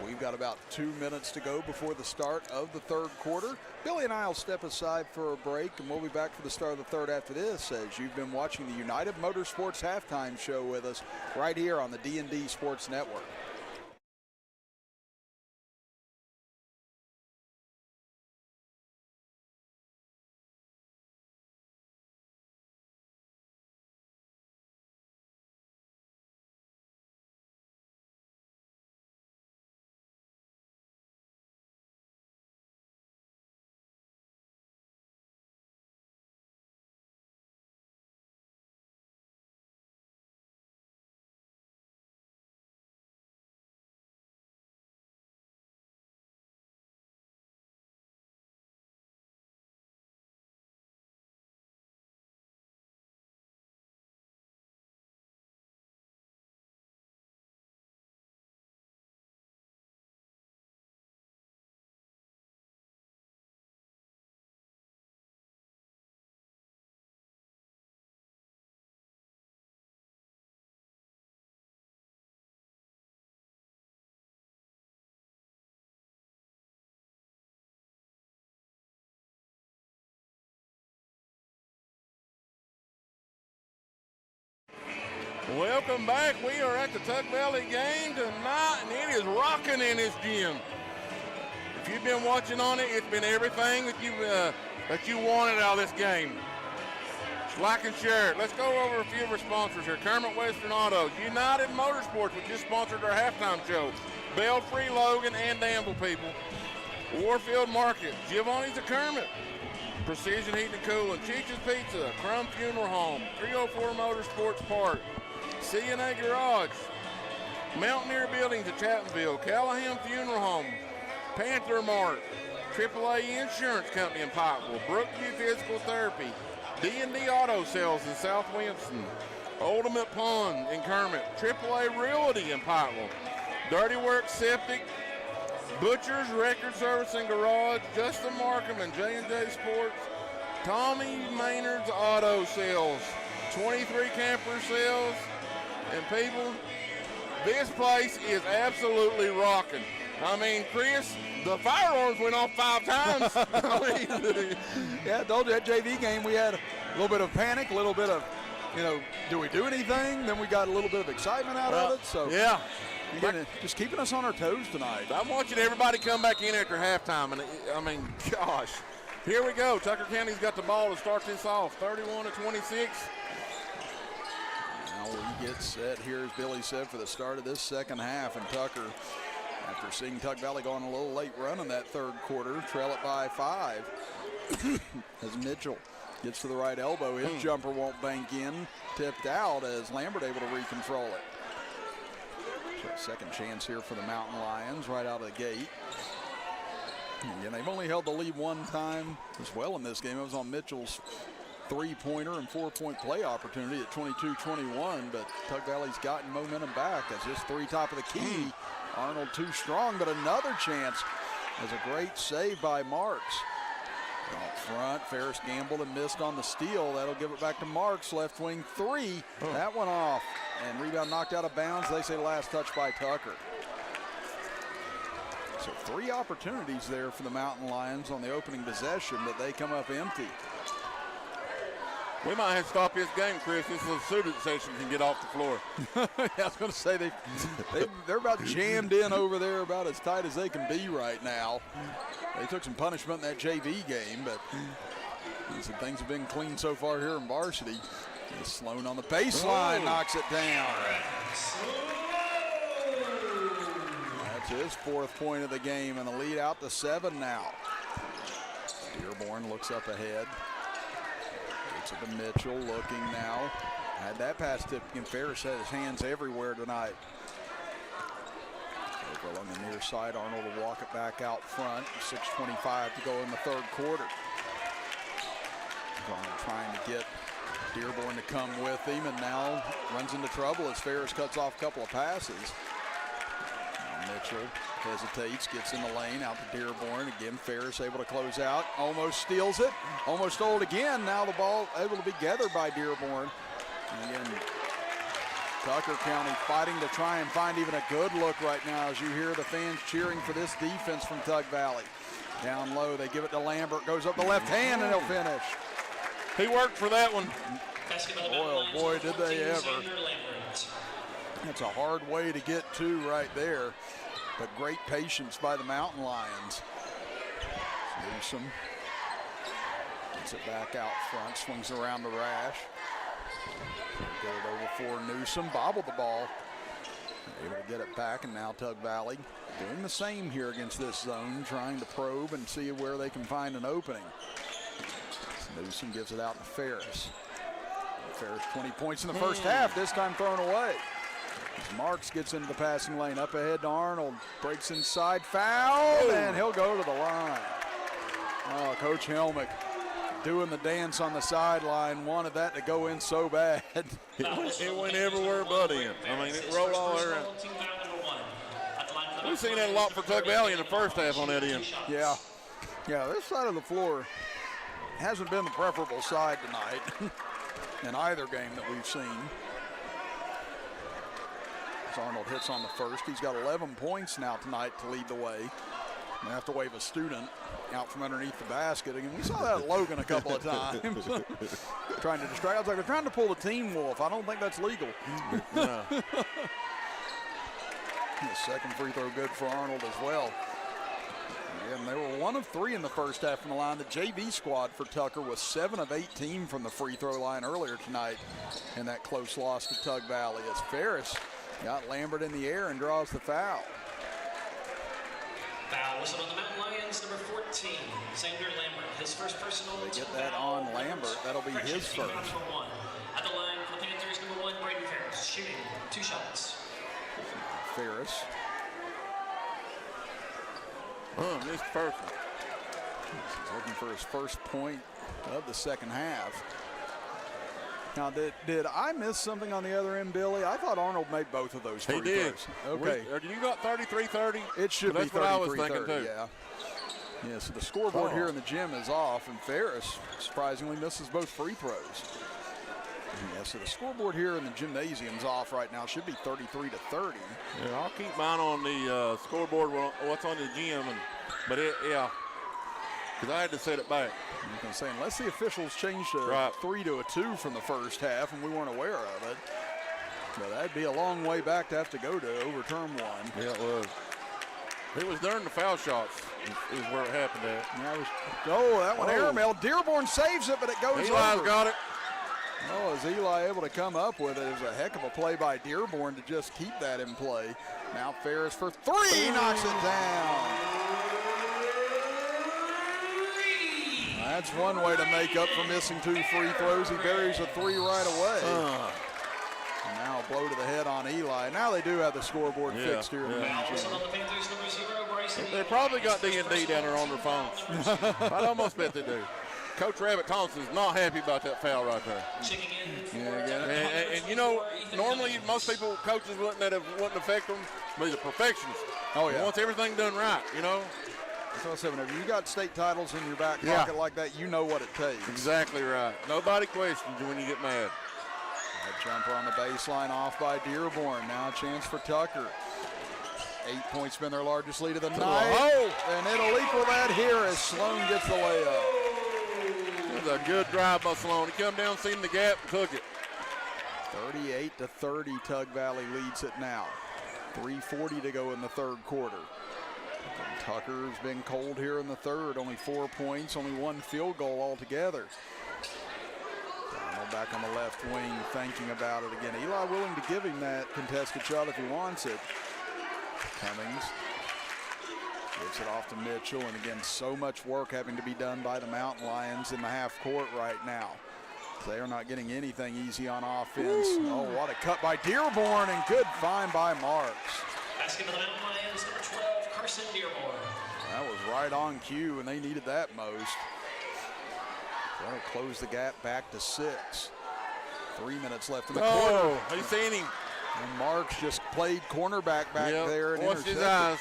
We've got about 2 minutes to go before the start of the third quarter. Billy and I will step aside for a break, and we'll be back for the start of the third after this, as you've been watching the United Motorsports Halftime Show with us right here on the D&D Sports Network. Welcome back. We are at the Tug Valley game tonight, and it is rocking in this gym. If you've been watching on it, it's been everything that you wanted out of this game. Like and share it. Let's go over a few of our sponsors here. Kermit Western Auto, United Motorsports, which just sponsored our halftime show. Belfry, Logan, and Danville people. Warfield Market, Giovanni's of Kermit. Precision Heating and Cooling, Cheech's Pizza, Crum Funeral Home, 304 Motorsports Park, CNA Garage, Mountaineer Buildings at Chapmanville, Callahan Funeral Home, Panther Mart, AAA Insurance Company in Pikeville, Brookview Physical Therapy, D&D Auto Sales in South Winston, Ultimate Pond in Kermit, AAA Realty in Pikeville, Dirty Work Septic, Butcher's Record Service and Garage, Justin Markham and J&J Sports, Tommy Maynard's Auto Sales, 23 Camper Sales, and people, this place is absolutely rocking. I mean, Chris, the firearms went off 5 times. I mean, yeah, I told you that JV game we had a little bit of panic, a little bit of do we do anything? Then we got a little bit of excitement out of it. So yeah. Again, just keeping us on our toes tonight. I'm watching everybody come back in after halftime, and I mean, gosh, here we go. Tucker County's got the ball to start this off, 31-26. Now we get set here, as Billy said, for the start of this second half, and Tucker, after seeing Tug Valley go on a little late run in that third quarter, trail it by 5. As Mitchell gets to the right elbow, his jumper won't bank in, tipped out as Lambert able to recontrol it. So second chance here for the Mountain Lions right out of the gate. Again, they've only held the lead one time as well in this game. It was on Mitchell's 3-pointer and 4-point play opportunity at 22-21, but Tug Valley's gotten momentum back as this 3 top of the key. Arnold too strong, but another chance as a great save by Marks. Out front, Ferris gambled and missed on the steal. That'll give it back to Marks, left wing 3. That one off, and rebound knocked out of bounds. They say last touch by Tucker. So 3 opportunities there for the Mountain Lions on the opening possession, but they come up empty. We might have to stop this game, Chris. This little student session can get off the floor. Yeah, I was going to say they're about jammed in over there, about as tight as they can be right now. They took some punishment in that JV game, but some things have been clean so far here in varsity. Sloan on the baseline knocks it down. That's his 4th point of the game, and the lead out to 7 now. Dearborn looks up ahead. Gets it to Mitchell, looking now. Had that pass tip, and Ferris had his hands everywhere tonight. Over on the near side, Arnold will walk it back out front. 6:25 to go in the third quarter. Arnold trying to get Dearborn to come with him, and now runs into trouble as Ferris cuts off a couple of passes. Now Mitchell hesitates, gets in the lane, out to Dearborn. Again, Ferris able to close out, almost steals it, almost stole it again. Now the ball able to be gathered by Dearborn. And again, Tucker County fighting to try and find even a good look right now as you hear the fans cheering for this defense from Tug Valley. Down low, they give it to Lambert, goes up the left hand, and he'll finish. He worked for that one. Boy, did they ever. That's a hard way to get to right there, but great patience by the Mountain Lions. Newsom gets it back out front, swings around the rash. Get it over for Newsom, bobbled the ball. Able to get it back, and now Tug Valley doing the same here against this zone, trying to probe and see where they can find an opening. Newsom gives it out to Ferris. Ferris 20 points in the first half, this time thrown away. As Marks gets into the passing lane, up ahead to Arnold, breaks inside, foul, and he'll go to the line. Oh, Coach Helmick doing the dance on the sideline, wanted that to go in so bad. It went everywhere but in. I mean, it rolled all around. We've seen that a lot for Tug Valley in the first half on that end. Yeah, this side of the floor hasn't been the preferable side tonight in either game that we've seen. As Arnold hits on the first, he's got 11 points now tonight to lead the way. They have to wave a student out from underneath the basket. And we saw that at Logan a couple of times. Trying to distract. I was like, they're trying to pull the Teen Wolf. I don't think that's legal. No. The second free throw good for Arnold as well. And they were 1 of 3 in the first half from the line. The JV squad for Tucker was 7 of 18 from the free throw line earlier tonight in that close loss to Tug Valley as Ferris got Lambert in the air and draws the foul. Foul whistle on the Mountain Lions, number 14, Xander Lambert. His first personal. They get that on Lambert. That'll be his first. Number 1. At the line for the Panthers, number 1, Braden Ferris, shooting 2 shots. Ferris. Missed first one. He's looking for his first point of the second half. Now, did I miss something on the other end, Billy? I thought Arnold made both of those free throws. Okay. You got 33-30? It should be 33-30, what I was thinking, too. Yeah, so the scoreboard here in the gym is off, and Ferris surprisingly misses both free throws. Yeah, so the scoreboard here in the gymnasium's off right now. Should be 33-30. Yeah, I'll keep mine on the scoreboard, what's on the gym. But, yeah. because I had to set it back. You can say, unless the officials changed a Right. 3 to a 2 from the first half and we weren't aware of it. But that'd be a long way back to have to go to overturn one. Yeah, it was. It was during the foul shots is where it happened at. That one airmail. Dearborn saves it, but it goes Eli's over. got it. Oh, is Eli able to come up with it? It was a heck of a play by Dearborn to just keep that in play. Now Ferris for 3, knocks it down. That's one way to make up for missing 2 free throws. He buries a 3 right away. And now a blow to the head on Eli. Now they do have the scoreboard fixed here in the main Also gym. on the Panthers, number 0, Bryson. They probably got D&D down there on their phones. I'd almost bet they do. Coach Rabbit Thompson is not happy about that foul right there. Checking in for And you know, normally most people, coaches wouldn't affect them, but he's a perfectionist. Oh, yeah. He wants everything done right, you know. So I said, whenever you got state titles in your back pocket like that, you know what it takes. Exactly right. Nobody questions you when you get mad. That jumper on the baseline off by Dearborn. Now a chance for Tucker. 8 points been their largest lead of the night. And it'll equal that here as Sloan gets the layup. It was a good drive by Sloan. He come down, seen the gap, and took it. 38-30, Tug Valley leads it now. 3:40 to go in the third quarter. And Tucker's been cold here in the third. Only 4 points, only 1 field goal altogether. Donald back on the left wing thinking about it again. Eli willing to give him that contested shot if he wants it. Cummings gives it off to Mitchell, and again, so much work having to be done by the Mountain Lions in the half court right now. They are not getting anything easy on offense. Oh, what a cut by Dearborn, and good find by Marks. Basket for the Mountain Lions, number 12, Carson Dearborn. That was right on cue, and they needed that most. That'll close the gap back to 6. 3 minutes left in the quarter. Oh, you seen him? And Marks just played cornerback back there and watched his intercepted. eyes.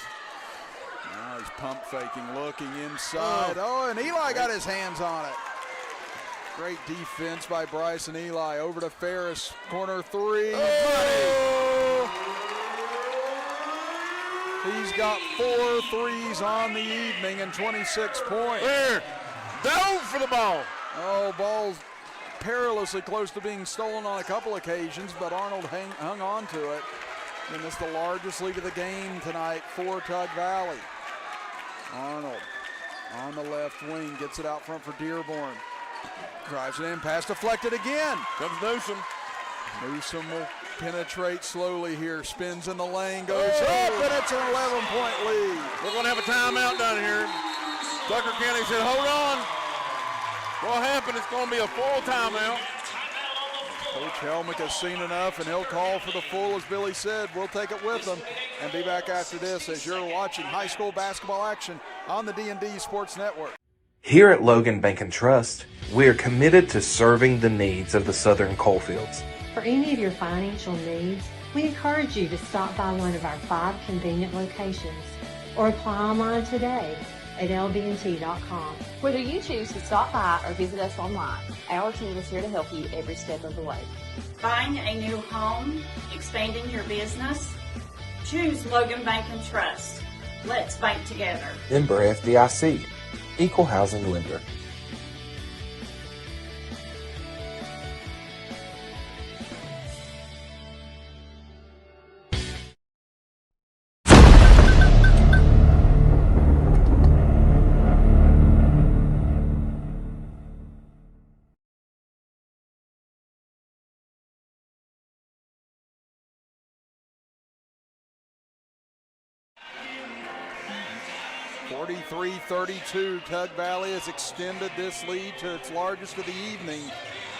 Now he's pump faking, looking inside. Oh, and Eli got his hands on it. Great defense by Bryce and Eli. Over to Ferris, corner 3. Oh! He's got 4 threes on the evening and 26 points. There, dove for the ball. Oh, ball's perilously close to being stolen on a couple occasions, but Arnold hung on to it. And it's the largest lead of the game tonight for Tug Valley. Arnold on the left wing, gets it out front for Dearborn. Drives it in, pass deflected again. Comes Newsom. Newsom will penetrate slowly here, spins in the lane, goes up, and it's an 11-point lead. We're going to have a timeout down here. Tucker County said, hold on. What happened? It's going to be a full timeout. Coach Helmick has seen enough, and he'll call for the full, as Billy said. We'll take it with them and be back after this as you're watching high school basketball action on the D&D Sports Network. Here at Logan Bank and Trust, we are committed to serving the needs of the Southern Coalfields. For any of your financial needs, we encourage you to stop by one of our 5 convenient locations or apply online today at lbnt.com. Whether you choose to stop by or visit us online, our team is here to help you every step of the way. Buying a new home, expanding your business? Choose Logan Bank and Trust. Let's bank together. Member FDIC, Equal Housing Lender. (43-32). Tug Valley has extended this lead to its largest of the evening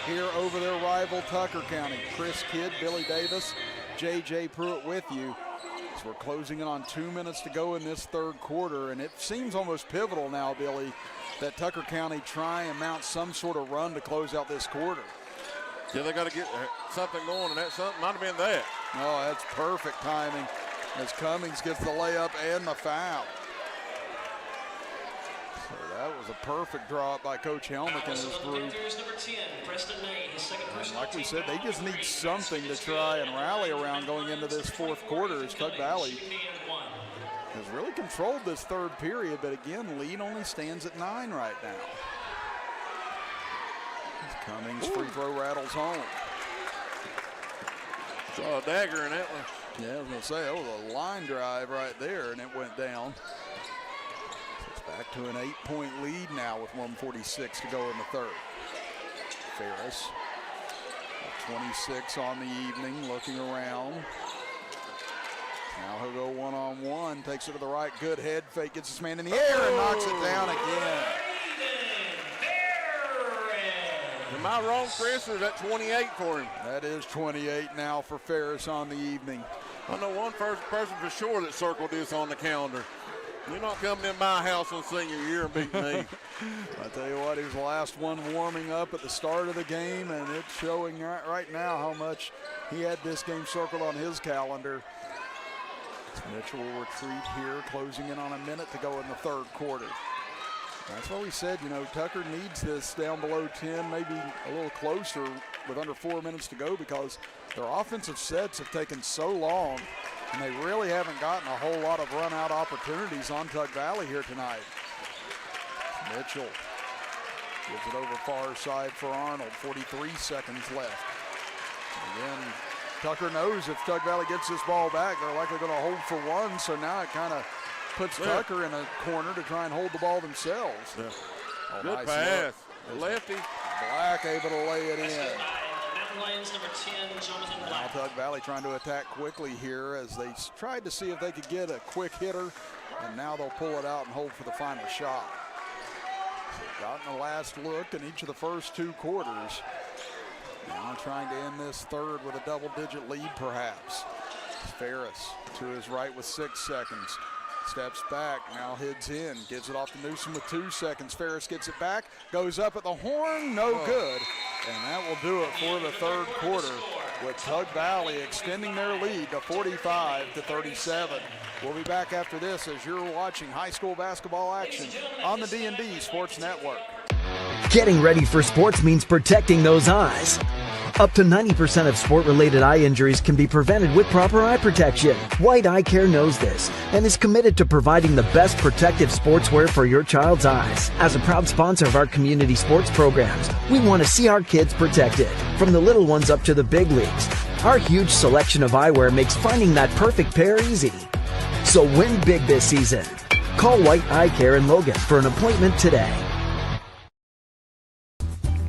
here over their rival Tucker County. Chris Kidd, Billy Davis, J.J. Pruitt with you. So we're closing in on 2 minutes to go in this third quarter, and it seems almost pivotal now, Billy, that Tucker County try and mount some sort of run to close out this quarter. Yeah, they got to get something going, and that something might have been that. Oh, that's perfect timing as Cummings gets the layup and the foul. So that was a perfect draw up by Coach Helmick and his group. And like we said, they just need something to try and rally around going into this fourth quarter as Tug Valley has really controlled this third period, but again, lead only stands at 9 right now. Cummings free throw rattles home. Saw a dagger in that one. Yeah, I was going to say, that was a line drive right there, and it went down. So it's back to an 8-point lead now with 1:46 to go in the third. Ferris, 26 on the evening, looking around. Now he'll go one-on-one, takes it to the right, good head fake, gets his man in the air and knocks it down again. Am I wrong, Chris, or is that 28 for him? That is 28 now for Ferris on the evening. I know one person for sure that circled this on the calendar. You're not coming in my house on senior year and beating me. I tell you what, he was the last one warming up at the start of the game, and it's showing right now how much he had this game circled on his calendar. Mitchell will retreat here, closing in on a minute to go in the third quarter. That's what we said, you know, Tucker needs this down below 10, maybe a little closer with under 4 minutes to go, because their offensive sets have taken so long, and they really haven't gotten a whole lot of run-out opportunities on Tug Valley here tonight. Mitchell gives it over far side for Arnold, 43 seconds left. Again, Tucker knows if Tug Valley gets this ball back, they're likely going to hold for one, so now it kind of puts Tucker in a corner to try and hold the ball themselves. Yeah. Oh, good nice pass. Look. Lefty. Black able to lay it in. Mountain Lions number 10, Jonathan Now Black. Tug Valley trying to attack quickly here as they tried to see if they could get a quick hitter, and now they'll pull it out and hold for the final shot. Gotten the last look in each of the first 2 quarters. Now trying to end this third with a double-digit lead, perhaps. Ferris to his right with 6 seconds. Steps back, now heads in, gives it off to Newsom with 2 seconds. Ferris gets it back, goes up at the horn, no good. And that will do it for the third quarter, with Tug Valley extending their lead to 45-37. We'll be back after this as you're watching high school basketball action on the D&D Sports Network. Getting ready for sports means protecting those eyes. Up to 90% of sport-related eye injuries can be prevented with proper eye protection. White Eye Care knows this and is committed to providing the best protective sportswear for your child's eyes. As a proud sponsor of our community sports programs, we want to see our kids protected, from the little ones up to the big leagues. Our huge selection of eyewear makes finding that perfect pair easy. So win big this season. Call White Eye Care in Logan for an appointment today.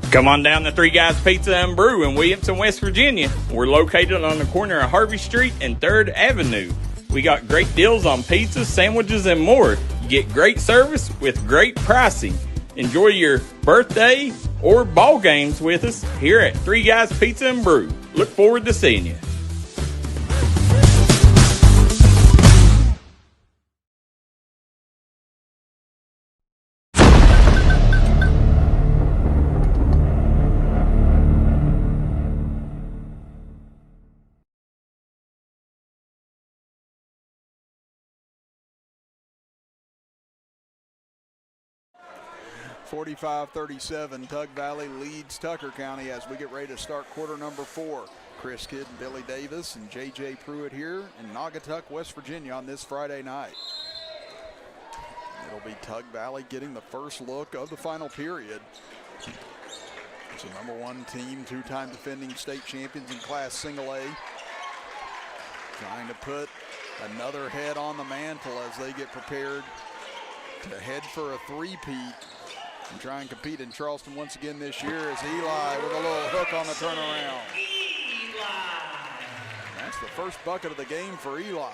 Come on down to Three Guys Pizza and Brew in Williamson, West Virginia. We're located on the corner of Harvey Street and 3rd Avenue. We got great deals on pizzas, sandwiches, and more. You get great service with great pricing. Enjoy your birthday or ball games with us here at Three Guys Pizza and Brew. Look forward to seeing you. (45-37). Tug Valley leads Tucker County as we get ready to start quarter number 4. Chris Kidd and Billy Davis and J.J. Pruitt here in Naugatuck, West Virginia on this Friday night. It'll be Tug Valley getting the first look of the final period. It's a number 1 team, 2-time defending state champions in Class Single A. Trying to put another head on the mantle as they get prepared to head for a three-peat and try and compete in Charleston once again this year as Eli with a little hook on the turnaround. That's the first bucket of the game for Eli.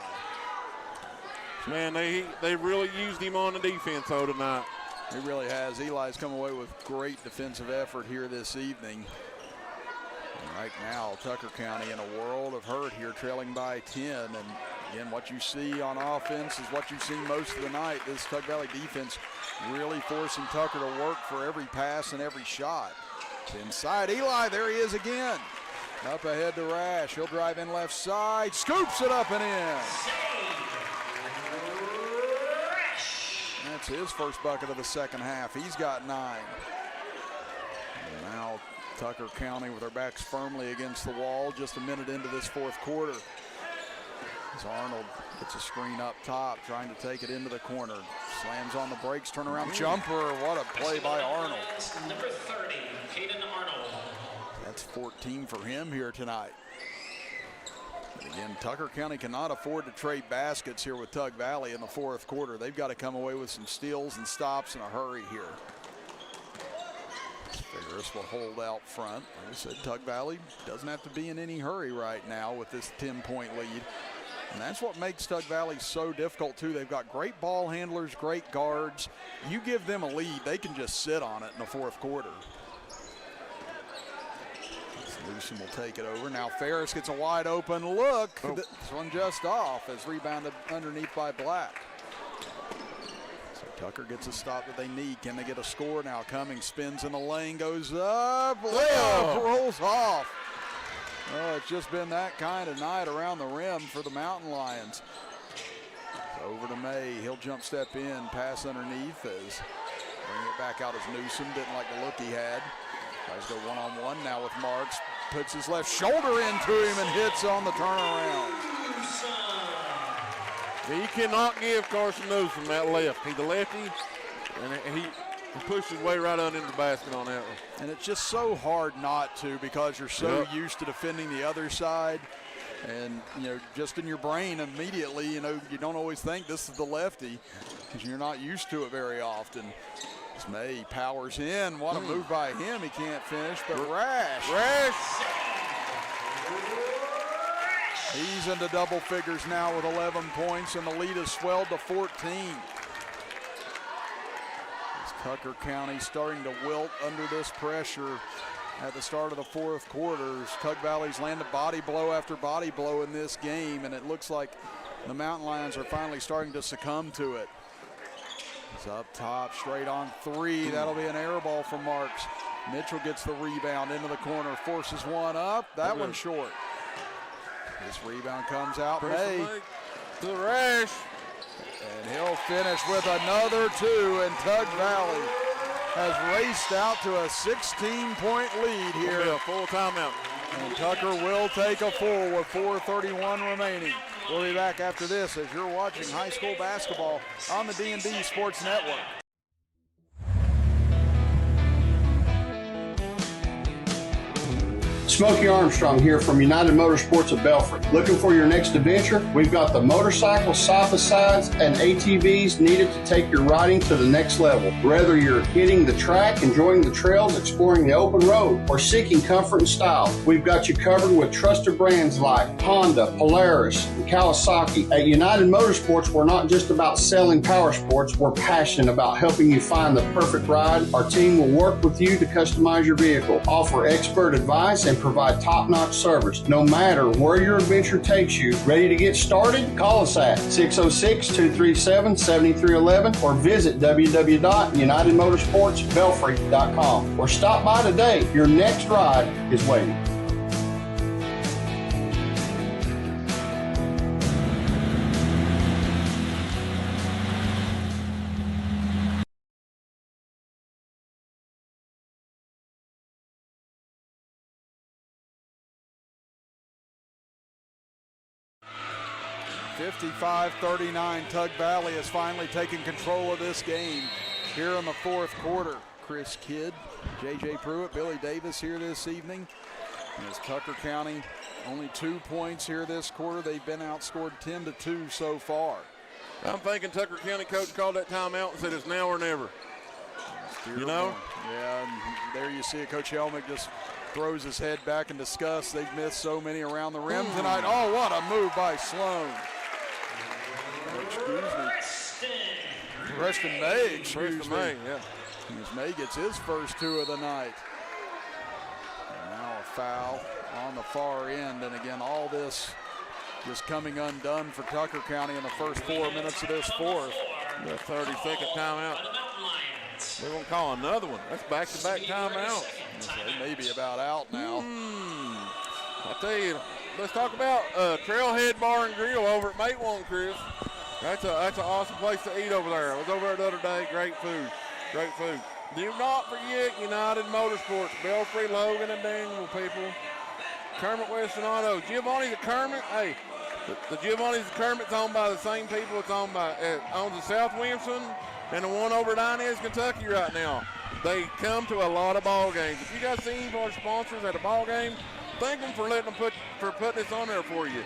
Man, they really used him on the defense though tonight. He really has. Eli's come away with great defensive effort here this evening. And right now, Tucker County in a world of hurt here, trailing by 10. And again, what you see on offense is what you've seen most of the night. This Tug Valley defense really forcing Tucker to work for every pass and every shot. Inside Eli, there he is again. Up ahead to Rash. He'll drive in left side, scoops it up and in. That's his first bucket of the second half. He's got 9. And now Tucker County with their backs firmly against the wall just a minute into this fourth quarter. As Arnold gets a screen up top, trying to take it into the corner. Slams on the brakes, turnaround jumper. What a play by Arnold. Number 30, Caden Arnold. That's 14 for him here tonight. And again, Tucker County cannot afford to trade baskets here with Tug Valley in the fourth quarter. They've got to come away with some steals and stops in a hurry here. Ferris will hold out front. Like I said, Tug Valley doesn't have to be in any hurry right now with this 10-point lead. And that's what makes Tug Valley so difficult, too. They've got great ball handlers, great guards. You give them a lead, they can just sit on it in the fourth quarter. Newsom will take it over. Now Ferris gets a wide open look. Oh. This one just off as rebounded underneath by Black. So Tucker gets a stop that they need. Can they get a score now? Cummings spins in the lane, goes up, layup, rolls off. Oh, it's just been that kind of night around the rim for the Mountain Lions. Over to May. He'll jump step in, pass underneath as bring it back out as Newsom. Didn't like the look he had. Tries to go one-on-one now with Marks. Puts his left shoulder into him and hits on the turnaround. He cannot give Carson Newsom that left. He's the lefty, and he pushed his way right on into the basket on that one. And it's just so hard not to, because you're so used to defending the other side. And, you know, just in your brain immediately, you know, you don't always think this is the lefty because you're not used to it very often. As May powers in. What a move by him. He can't finish, but Rash. He's into double figures now with 11 points, and the lead has swelled to 14. As Tucker County starting to wilt under this pressure at the start of the fourth quarter. Tug Valley's landed body blow after body blow in this game, and it looks like the Mountain Lions are finally starting to succumb to it. He's up top, straight on three. That'll be an air ball from Marks. Mitchell gets the rebound into the corner, forces one up. That one short. This rebound comes out. May to the Rash. And he'll finish with another two, and Tug Valley has raced out to a 16-point lead here. A full timeout. And Tucker will take a full with 4:31 remaining. We'll be back after this as you're watching high school basketball on the D&D Sports Network. Smokey Armstrong here from United Motorsports of Belfry. Looking for your next adventure? We've got the motorcycles, side-by-sides, and ATVs needed to take your riding to the next level. Whether you're hitting the track, enjoying the trails, exploring the open road, or seeking comfort and style, we've got you covered with trusted brands like Honda, Polaris, and Kawasaki. At United Motorsports, we're not just about selling power sports, we're passionate about helping you find the perfect ride. Our team will work with you to customize your vehicle, offer expert advice, and provide top-notch service. No matter where your adventure takes you, ready to get started? Call us at 606-237-7311 or visit www.unitedmotorsportsbelfry.com or stop by today. Your next ride is waiting. (55-39). Tug Valley has finally taken control of this game here in the fourth quarter. Chris Kidd, J.J. Pruitt, Billy Davis here this evening. And as Tucker County only 2 points here this quarter, they've been outscored 10-2 so far. I'm thinking Tucker County coach called that timeout and said it's now or never. You know? Yeah, and there you see it. Coach Helmick just throws his head back in disgust. They've missed so many around the rim tonight. Oh, what a move by Sloan. Excuse me. Preston May, excuse me. Yeah. As May gets his first two of the night. And now a foul on the far end. And again, all this just coming undone for Tucker County in the first 4 minutes of this fourth. The 30-second timeout. They won't call another one. That's back-to-back timeout. They may be about out now. I'll tell you, let's talk about Trailhead Bar and Grill over at Matewan, Chris. That's an awesome place to eat over there. I was over there the other day. Great food. Great food. Do not forget United Motorsports, Belfry, Logan, and Daniel, people. Kermit Western Auto. Giovanni's at Kermit. Hey, The Giovanni's Kermit's owned by the same people it's owned by, owns the South Williamson and the one over at Inez, Kentucky right now. They come to a lot of ball games. If you guys see any of our sponsors at a ball game, thank them for letting them putting this on there for you.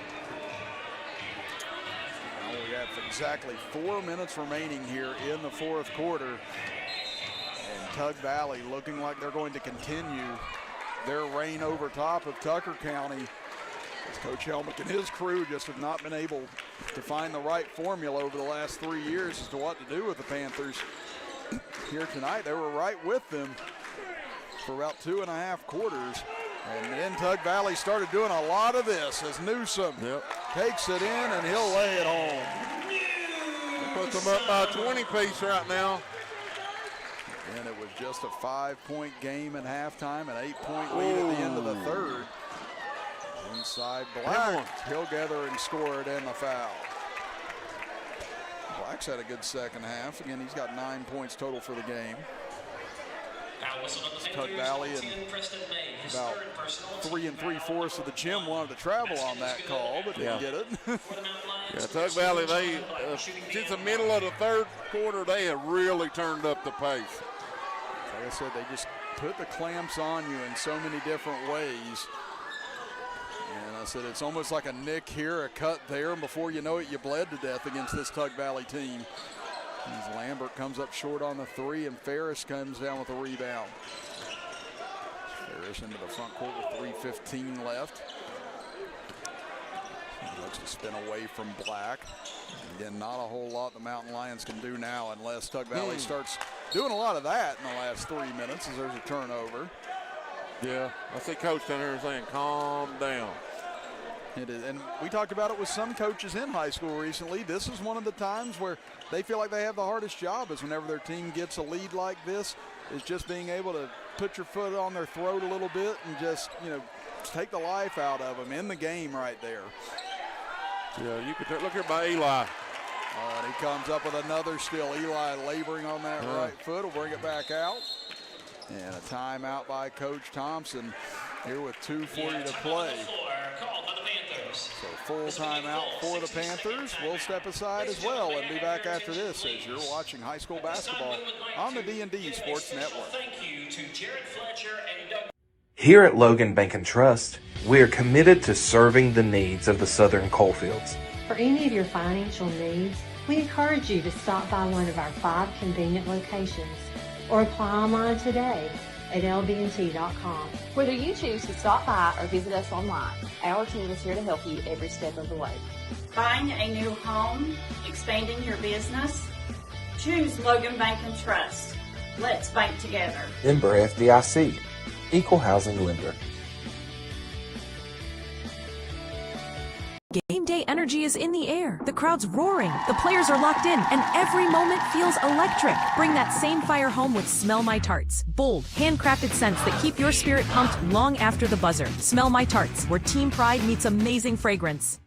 Well, we have exactly 4 minutes remaining here in the fourth quarter. And Tug Valley looking like they're going to continue their reign over top of Tucker County. As Coach Helmick and his crew just have not been able to find the right formula over the last 3 years as to what to do with the Panthers. Here tonight, they were right with them for about 2.5 quarters. And then Tug Valley started doing a lot of this as Newsom takes it in and he'll lay it home. Puts them up by a 20-piece right now. And it was just a 5-point game at halftime, an 8-point lead at the end of the third. Inside Black, he'll gather and score it and the foul. Black's had a good second half. Again, he's got 9 points total for the game. Tug Valley and about 3 3/4 of the gym wanted to travel on that call, but didn't get it. Tug Valley, they since the middle of the third quarter, they have really turned up the pace. Like I said, they just put the clamps on you in so many different ways. And I said, it's almost like a nick here, a cut there, and before you know it, you bled to death against this Tug Valley team. As Lambert comes up short on the three, and Ferris comes down with a rebound. Ferris into the front court with 3:15 left. He looks to spin away from Black. Again, not a whole lot the Mountain Lions can do now unless Tug Valley starts doing a lot of that in the last 3 minutes as there's a turnover. Yeah, I see Coach down here saying, calm down. It is, and we talked about it with some coaches in high school recently. This is one of the times where they feel like they have the hardest job is whenever their team gets a lead like this, is just being able to put your foot on their throat a little bit and just, take the life out of them in the game right there. Yeah, you could look here by Eli. And he comes up with another steal. Eli laboring on that right foot will bring it back out. And a timeout by Coach Thompson here with 2:40 to play. So full timeout for the Panthers. We'll step aside as well and be back after this as you're watching high school basketball on the D&D Sports Network. Here at Logan Bank and Trust, we are committed to serving the needs of the Southern Coalfields. For any of your financial needs, we encourage you to stop by one of our 5 convenient locations or apply online today at lbnt.com. Whether you choose to stop by or visit us online, our team is here to help you every step of the way. Buying a new home, expanding your business? Choose Logan Bank and Trust. Let's bank together. Member FDIC, Equal Housing Lender. Game day energy is in the air. The crowd's roaring, the players are locked in, and every moment feels electric. Bring that same fire home with Smell My Tarts. Bold, handcrafted scents that keep your spirit pumped long after the buzzer. Smell My Tarts, where team pride meets amazing fragrance.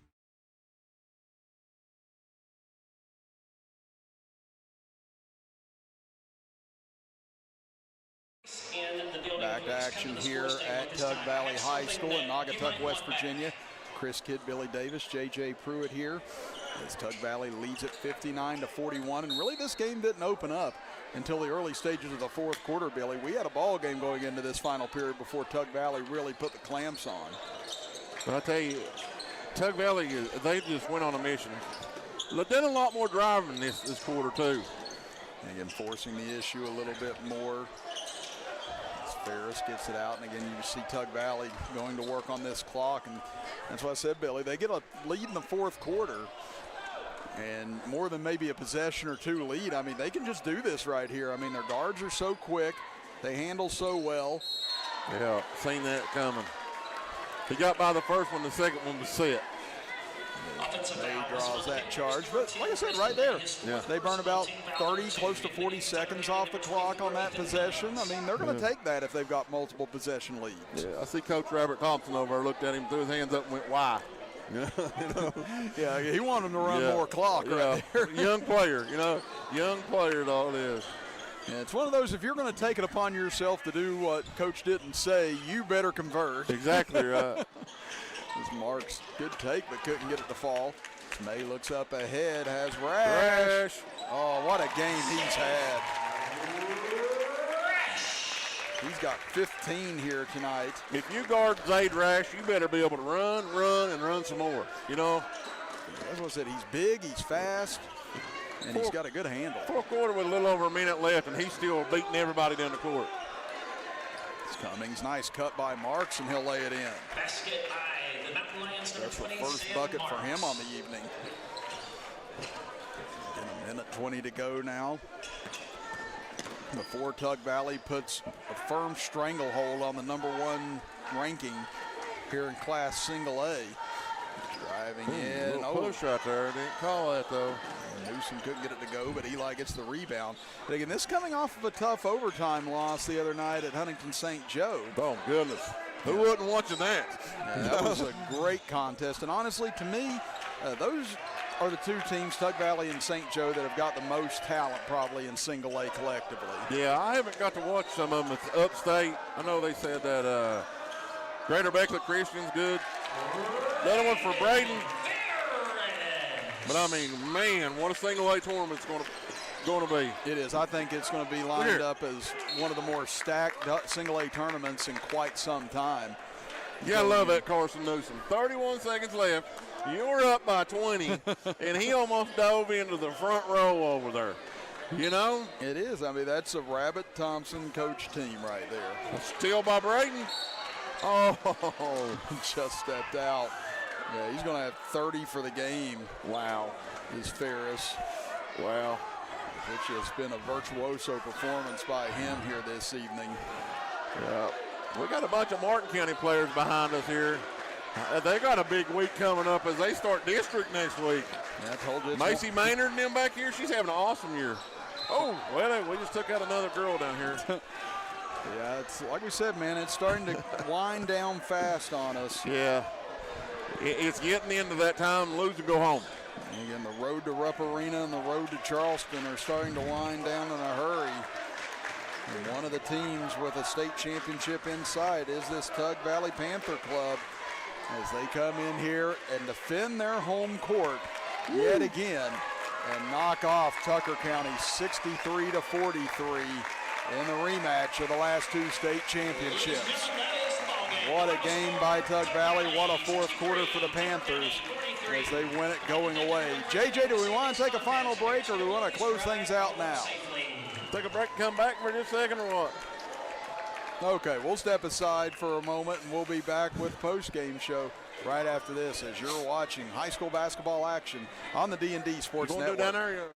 Back to action here at Tug Valley High School in Naugatuck, West Virginia. Chris Kidd, Billy Davis, J.J. Pruitt here as Tug Valley leads at 59-41. And really this game didn't open up until the early stages of the fourth quarter, Billy. We had a ball game going into this final period before Tug Valley really put the clamps on. But I tell you, Tug Valley, they just went on a mission. They did a lot more driving this quarter too. And again, forcing the issue a little bit more. Ferris gets it out, and again, you see Tug Valley going to work on this clock, and that's what I said, Billy. They get a lead in the fourth quarter, and more than maybe a possession or two lead. I mean, they can just do this right here. I mean, their guards are so quick. They handle so well. Yeah, seen that coming. He got by the first one. The second one was set. They draws that charge, but like I said, right there, they burn about 30, close to 40 seconds off the clock on that possession. I mean, they're going to take that if they've got multiple possession leads. Yeah, I see Coach Robert Thompson over there, looked at him, threw his hands up and went, why? Yeah, he wanted him to run more clock right there. Young player, young player, all it is. Yeah, it's one of those, if you're going to take it upon yourself to do what Coach didn't say, you better convert. Exactly right. This Marks, good take, but couldn't get it to fall. May looks up ahead, has Rash. Oh, what a game he's had. He's got 15 here tonight. If you guard Zaid Rash, you better be able to run, and run some more. You know? That's what I said. He's big, he's fast, and he's got a good handle. Fourth quarter with a little over a minute left, and he's still beating everybody down the court. It's Cummings, nice cut by Marks, and he'll lay it in. Basket by the Mountain Lions, number That's the 27, first bucket for him on Marks. the evening. In a minute 20 to go now. Before Tug Valley puts a firm stranglehold on the #1 ranking here in Class Single A. Driving in. Little push right there. Didn't call that, though. Newsom couldn't get it to go, but Eli gets the rebound. But again, this coming off of a tough overtime loss the other night at Huntington St. Joe. Oh, goodness. Who wasn't watching that? Yeah, that was a great contest. And honestly, to me, those are the two teams, Tug Valley and St. Joe, that have got the most talent probably in Single A collectively. Yeah, I haven't got to watch some of them. It's upstate. I know they said that Greater Beckley Christian's good. Another one for Braden. But I mean, man, what a Single A tournament's going to be. It is. I think it's going to be lined up as one of the more stacked Single A tournaments in quite some time. Yeah, I love that Carson Newsom. 31 seconds left. You're up by 20, and he almost dove into the front row over there. You know? It is. I mean, that's a Rabbit Thompson coach team right there. Steal by Braden. Oh, just stepped out. Yeah, he's going to have 30 for the game. Wow. Is Ferris. Wow. It's just been a virtuoso performance by him here this evening. Yeah. We got a bunch of Martin County players behind us here. They got a big week coming up as they start district next week. Yeah, I told you. Macy Maynard and them back here, she's having an awesome year. Oh, well, we just took out another girl down here. Yeah, it's like we said, man, it's starting to wind down fast on us. Yeah. It's getting into that time, lose and go home. And again, the road to Rupp Arena and the road to Charleston are starting to wind down in a hurry. And one of the teams with a state championship in sight is this Tug Valley Panther Club, as they come in here and defend their home court yet again and knock off Tucker County 63-43 in the rematch of the last two state championships. What a game by Tug Valley. What a fourth quarter for the Panthers as they win it going away. JJ, do we want to take a final break or do we want to close things out now? Take a break and come back for just a second or what? Okay, we'll step aside for a moment and we'll be back with Postgame show right after this as you're watching high school basketball action on the D&D Sports Network. Down there?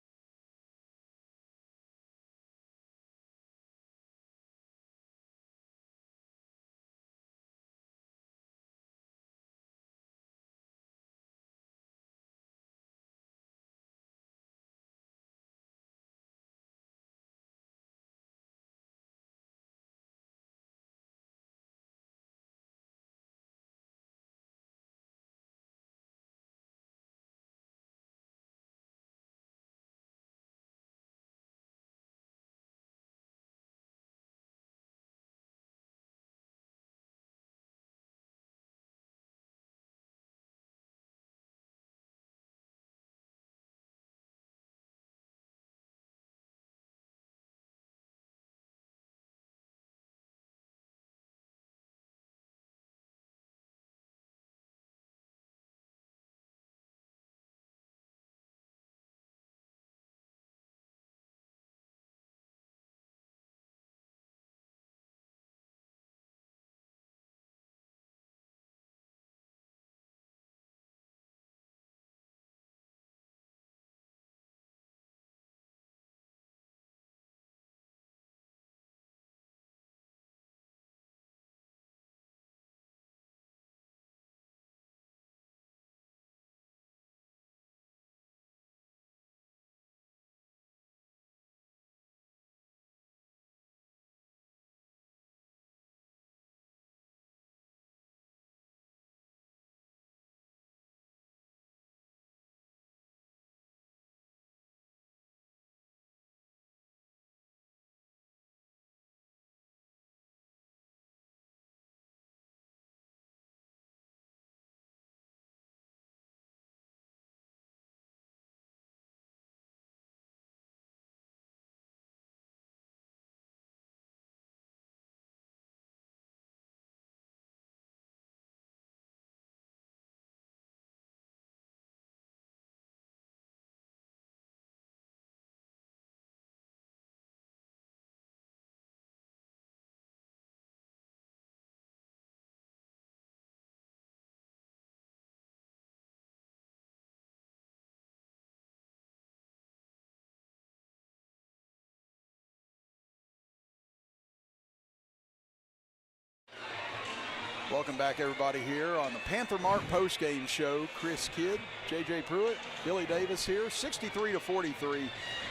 Welcome back, everybody, here on the Panther Mark postgame show. Chris Kidd, J.J. Pruitt, Billy Davis here. 63-43.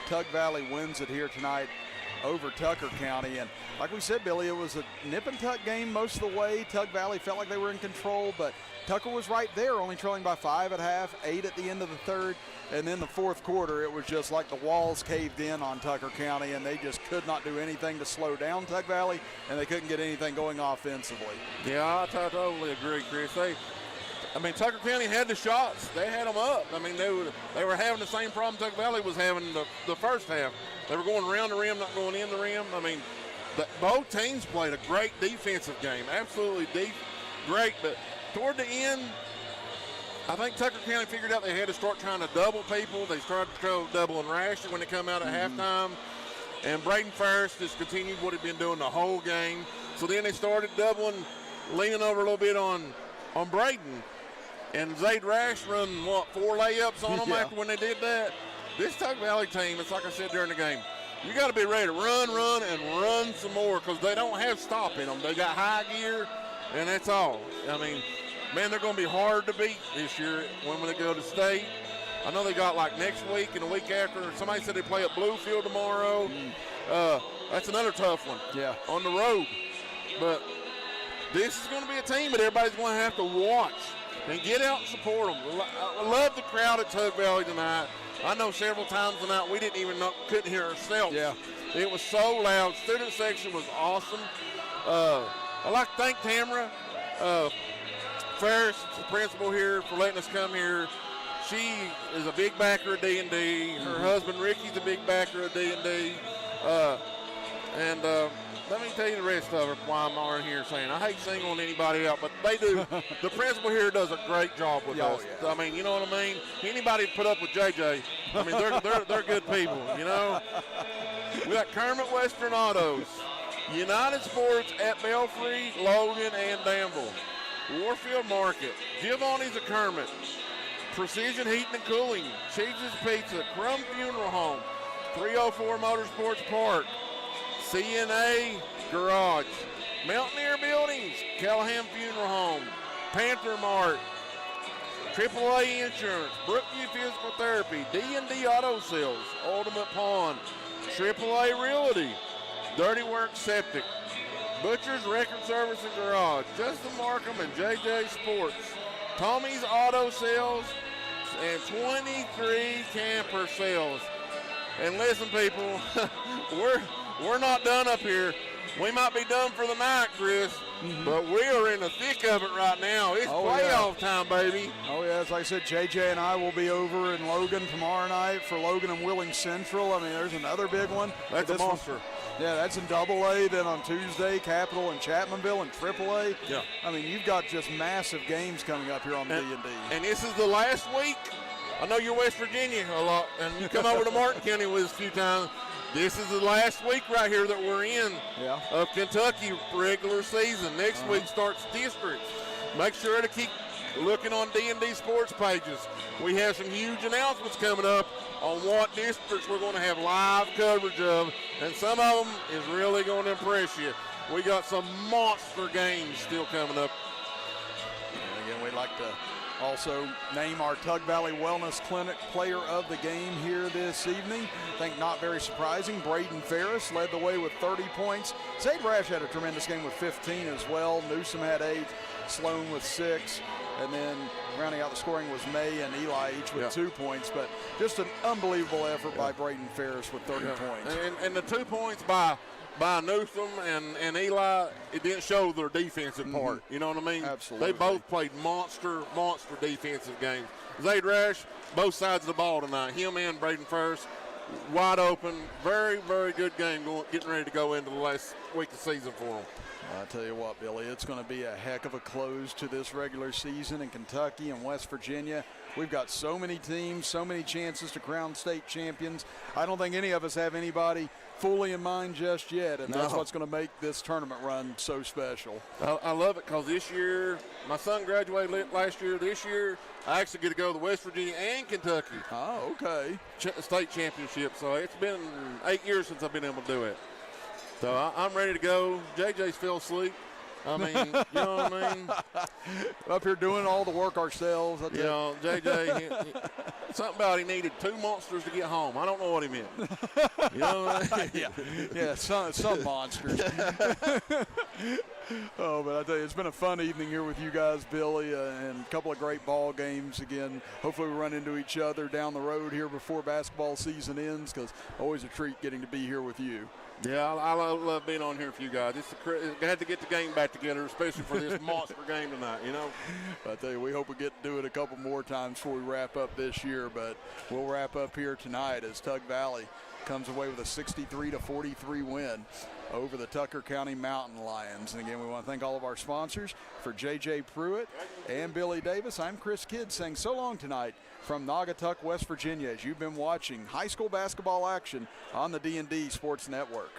Tug Valley wins it here tonight over Tucker County. And like we said, Billy, it was a nip and tuck game most of the way. Tug Valley felt like they were in control, but Tucker was right there, only trailing by 5 at half, 8 at the end of the third. And then the fourth quarter, it was just like the walls caved in on Tucker County, and they just could not do anything to slow down Tug Valley, and they couldn't get anything going offensively. Yeah, I totally agree, Chris. Tucker County had the shots. They had them up. They were having the same problem Tucker Valley was having the first half. They were going around the rim, not going in the rim. Both teams played a great defensive game, absolutely great. But toward the end, I think Tucker County figured out they had to start trying to double people. They started to throw double and rash when they come out at halftime. And Braden Ferris just continued what he'd been doing the whole game. So then they started doubling, leaning over a little bit on Braden. And Zayd Rash run, 4 layups on them after when they did that. This Tucker Valley team, it's like I said during the game, you got to be ready to run some more because they don't have stop in them. They got high gear, and that's all. They're going to be hard to beat this year when they go to state. I know they got next week and a week after. Somebody said they play at Bluefield tomorrow. That's another tough one on the road. But this is going to be a team that everybody's going to have to watch and get out and support them. I love the crowd at Tug Valley tonight. I know several times tonight we couldn't hear ourselves. Yeah. It was so loud. Student section was awesome. I'd like to thank Tamara Ferris, the principal here, for letting us come here. She is a big backer of D&D. Her husband Ricky's a big backer of D&D. Let me tell you the rest of it why I'm on here saying I hate singling anybody out, but they do. The principal here does a great job with us. Yeah. You know what I mean? Anybody put up with JJ, they're good people, you know? We got Kermit Western Autos, United Sports at Belfry, Logan, and Danville. Warfield Market, Giovanni's at Kermit, Precision Heating and Cooling, Cheese's Pizza, Crum Funeral Home, 304 Motorsports Park, CNA Garage, Mountaineer Buildings, Callahan Funeral Home, Panther Mart, AAA Insurance, Brookview Physical Therapy, D&D Auto Sales, Ultimate Pawn, AAA Realty, Dirty Work Septic, Butcher's Record Service and Garage, Justin Markham and JJ Sports, Tommy's Auto Sales, and 23 Camper Sales. And listen, people, we're not done up here. We might be done for the night, Chris, but we are in the thick of it right now. It's playoff time, baby. Oh, yeah. Like I said, JJ and I will be over in Logan tomorrow night for Logan and Willing Central. There's another big one. That's a monster. That's in AA. Then on Tuesday, Capital and Chapmanville and AAA. Yeah. You've got just massive games coming up here on the D&D. And this is the last week. I know you're West Virginia a lot, and you come over to Martin County with us a few times. This is the last week right here that we're in of Kentucky regular season. Next week starts districts. Make sure to keep looking on D&D sports pages. We have some huge announcements coming up on what districts we're going to have live coverage of, and some of them is really going to impress you. We got some monster games still coming up. And again, we'd like to also name our Tug Valley Wellness Clinic player of the game here this evening. I think not very surprising, Braden Ferris led the way with 30 points. Zayd Rash had a tremendous game with 15 as well. Newsom had 8, Sloan with 6, and then rounding out the scoring was May and Eli each with 2 points. But just an unbelievable effort by Braden Ferris with 30 points. And the 2 points by Newsom and Eli, it didn't show their defensive part. You know what I mean? Absolutely. They both played monster defensive games. Zayd Rash, both sides of the ball tonight. Him and Braden Ferris, wide open. Very, very good game getting ready to go into the last week of the season for them. I tell you what, Billy, it's going to be a heck of a close to this regular season in Kentucky and West Virginia. We've got so many teams, so many chances to crown state champions. I don't think any of us have anybody fully in mind just yet, and that's what's going to make this tournament run so special. I love it because this year, my son graduated last year. This year, I actually get to go to West Virginia and Kentucky. Oh, okay. State championship. So it's been 8 years since I've been able to do it. So I'm ready to go. JJ's fell asleep. I mean, you know what I mean? Up here doing all the work ourselves. You know, JJ, something about he needed 2 monsters to get home. I don't know what he meant. You know what I mean? Yeah, some monsters. Oh, but I tell you, it's been a fun evening here with you guys, Billy, and a couple of great ball games. Again, hopefully we run into each other down the road here before basketball season ends, because always a treat getting to be here with you. Yeah, I love being on here with you guys. I had to get the game back together, especially for this monster game tonight, you know. I tell you, we hope we get to do it a couple more times before we wrap up this year, but we'll wrap up here tonight as Tug Valley comes away with a 63-43 win over the Tucker County Mountain Lions. And again, we want to thank all of our sponsors. For J.J. Pruitt and Billy Davis, I'm Chris Kidd saying so long tonight from Naugatuck, West Virginia, as you've been watching high school basketball action on the D&D Sports Network.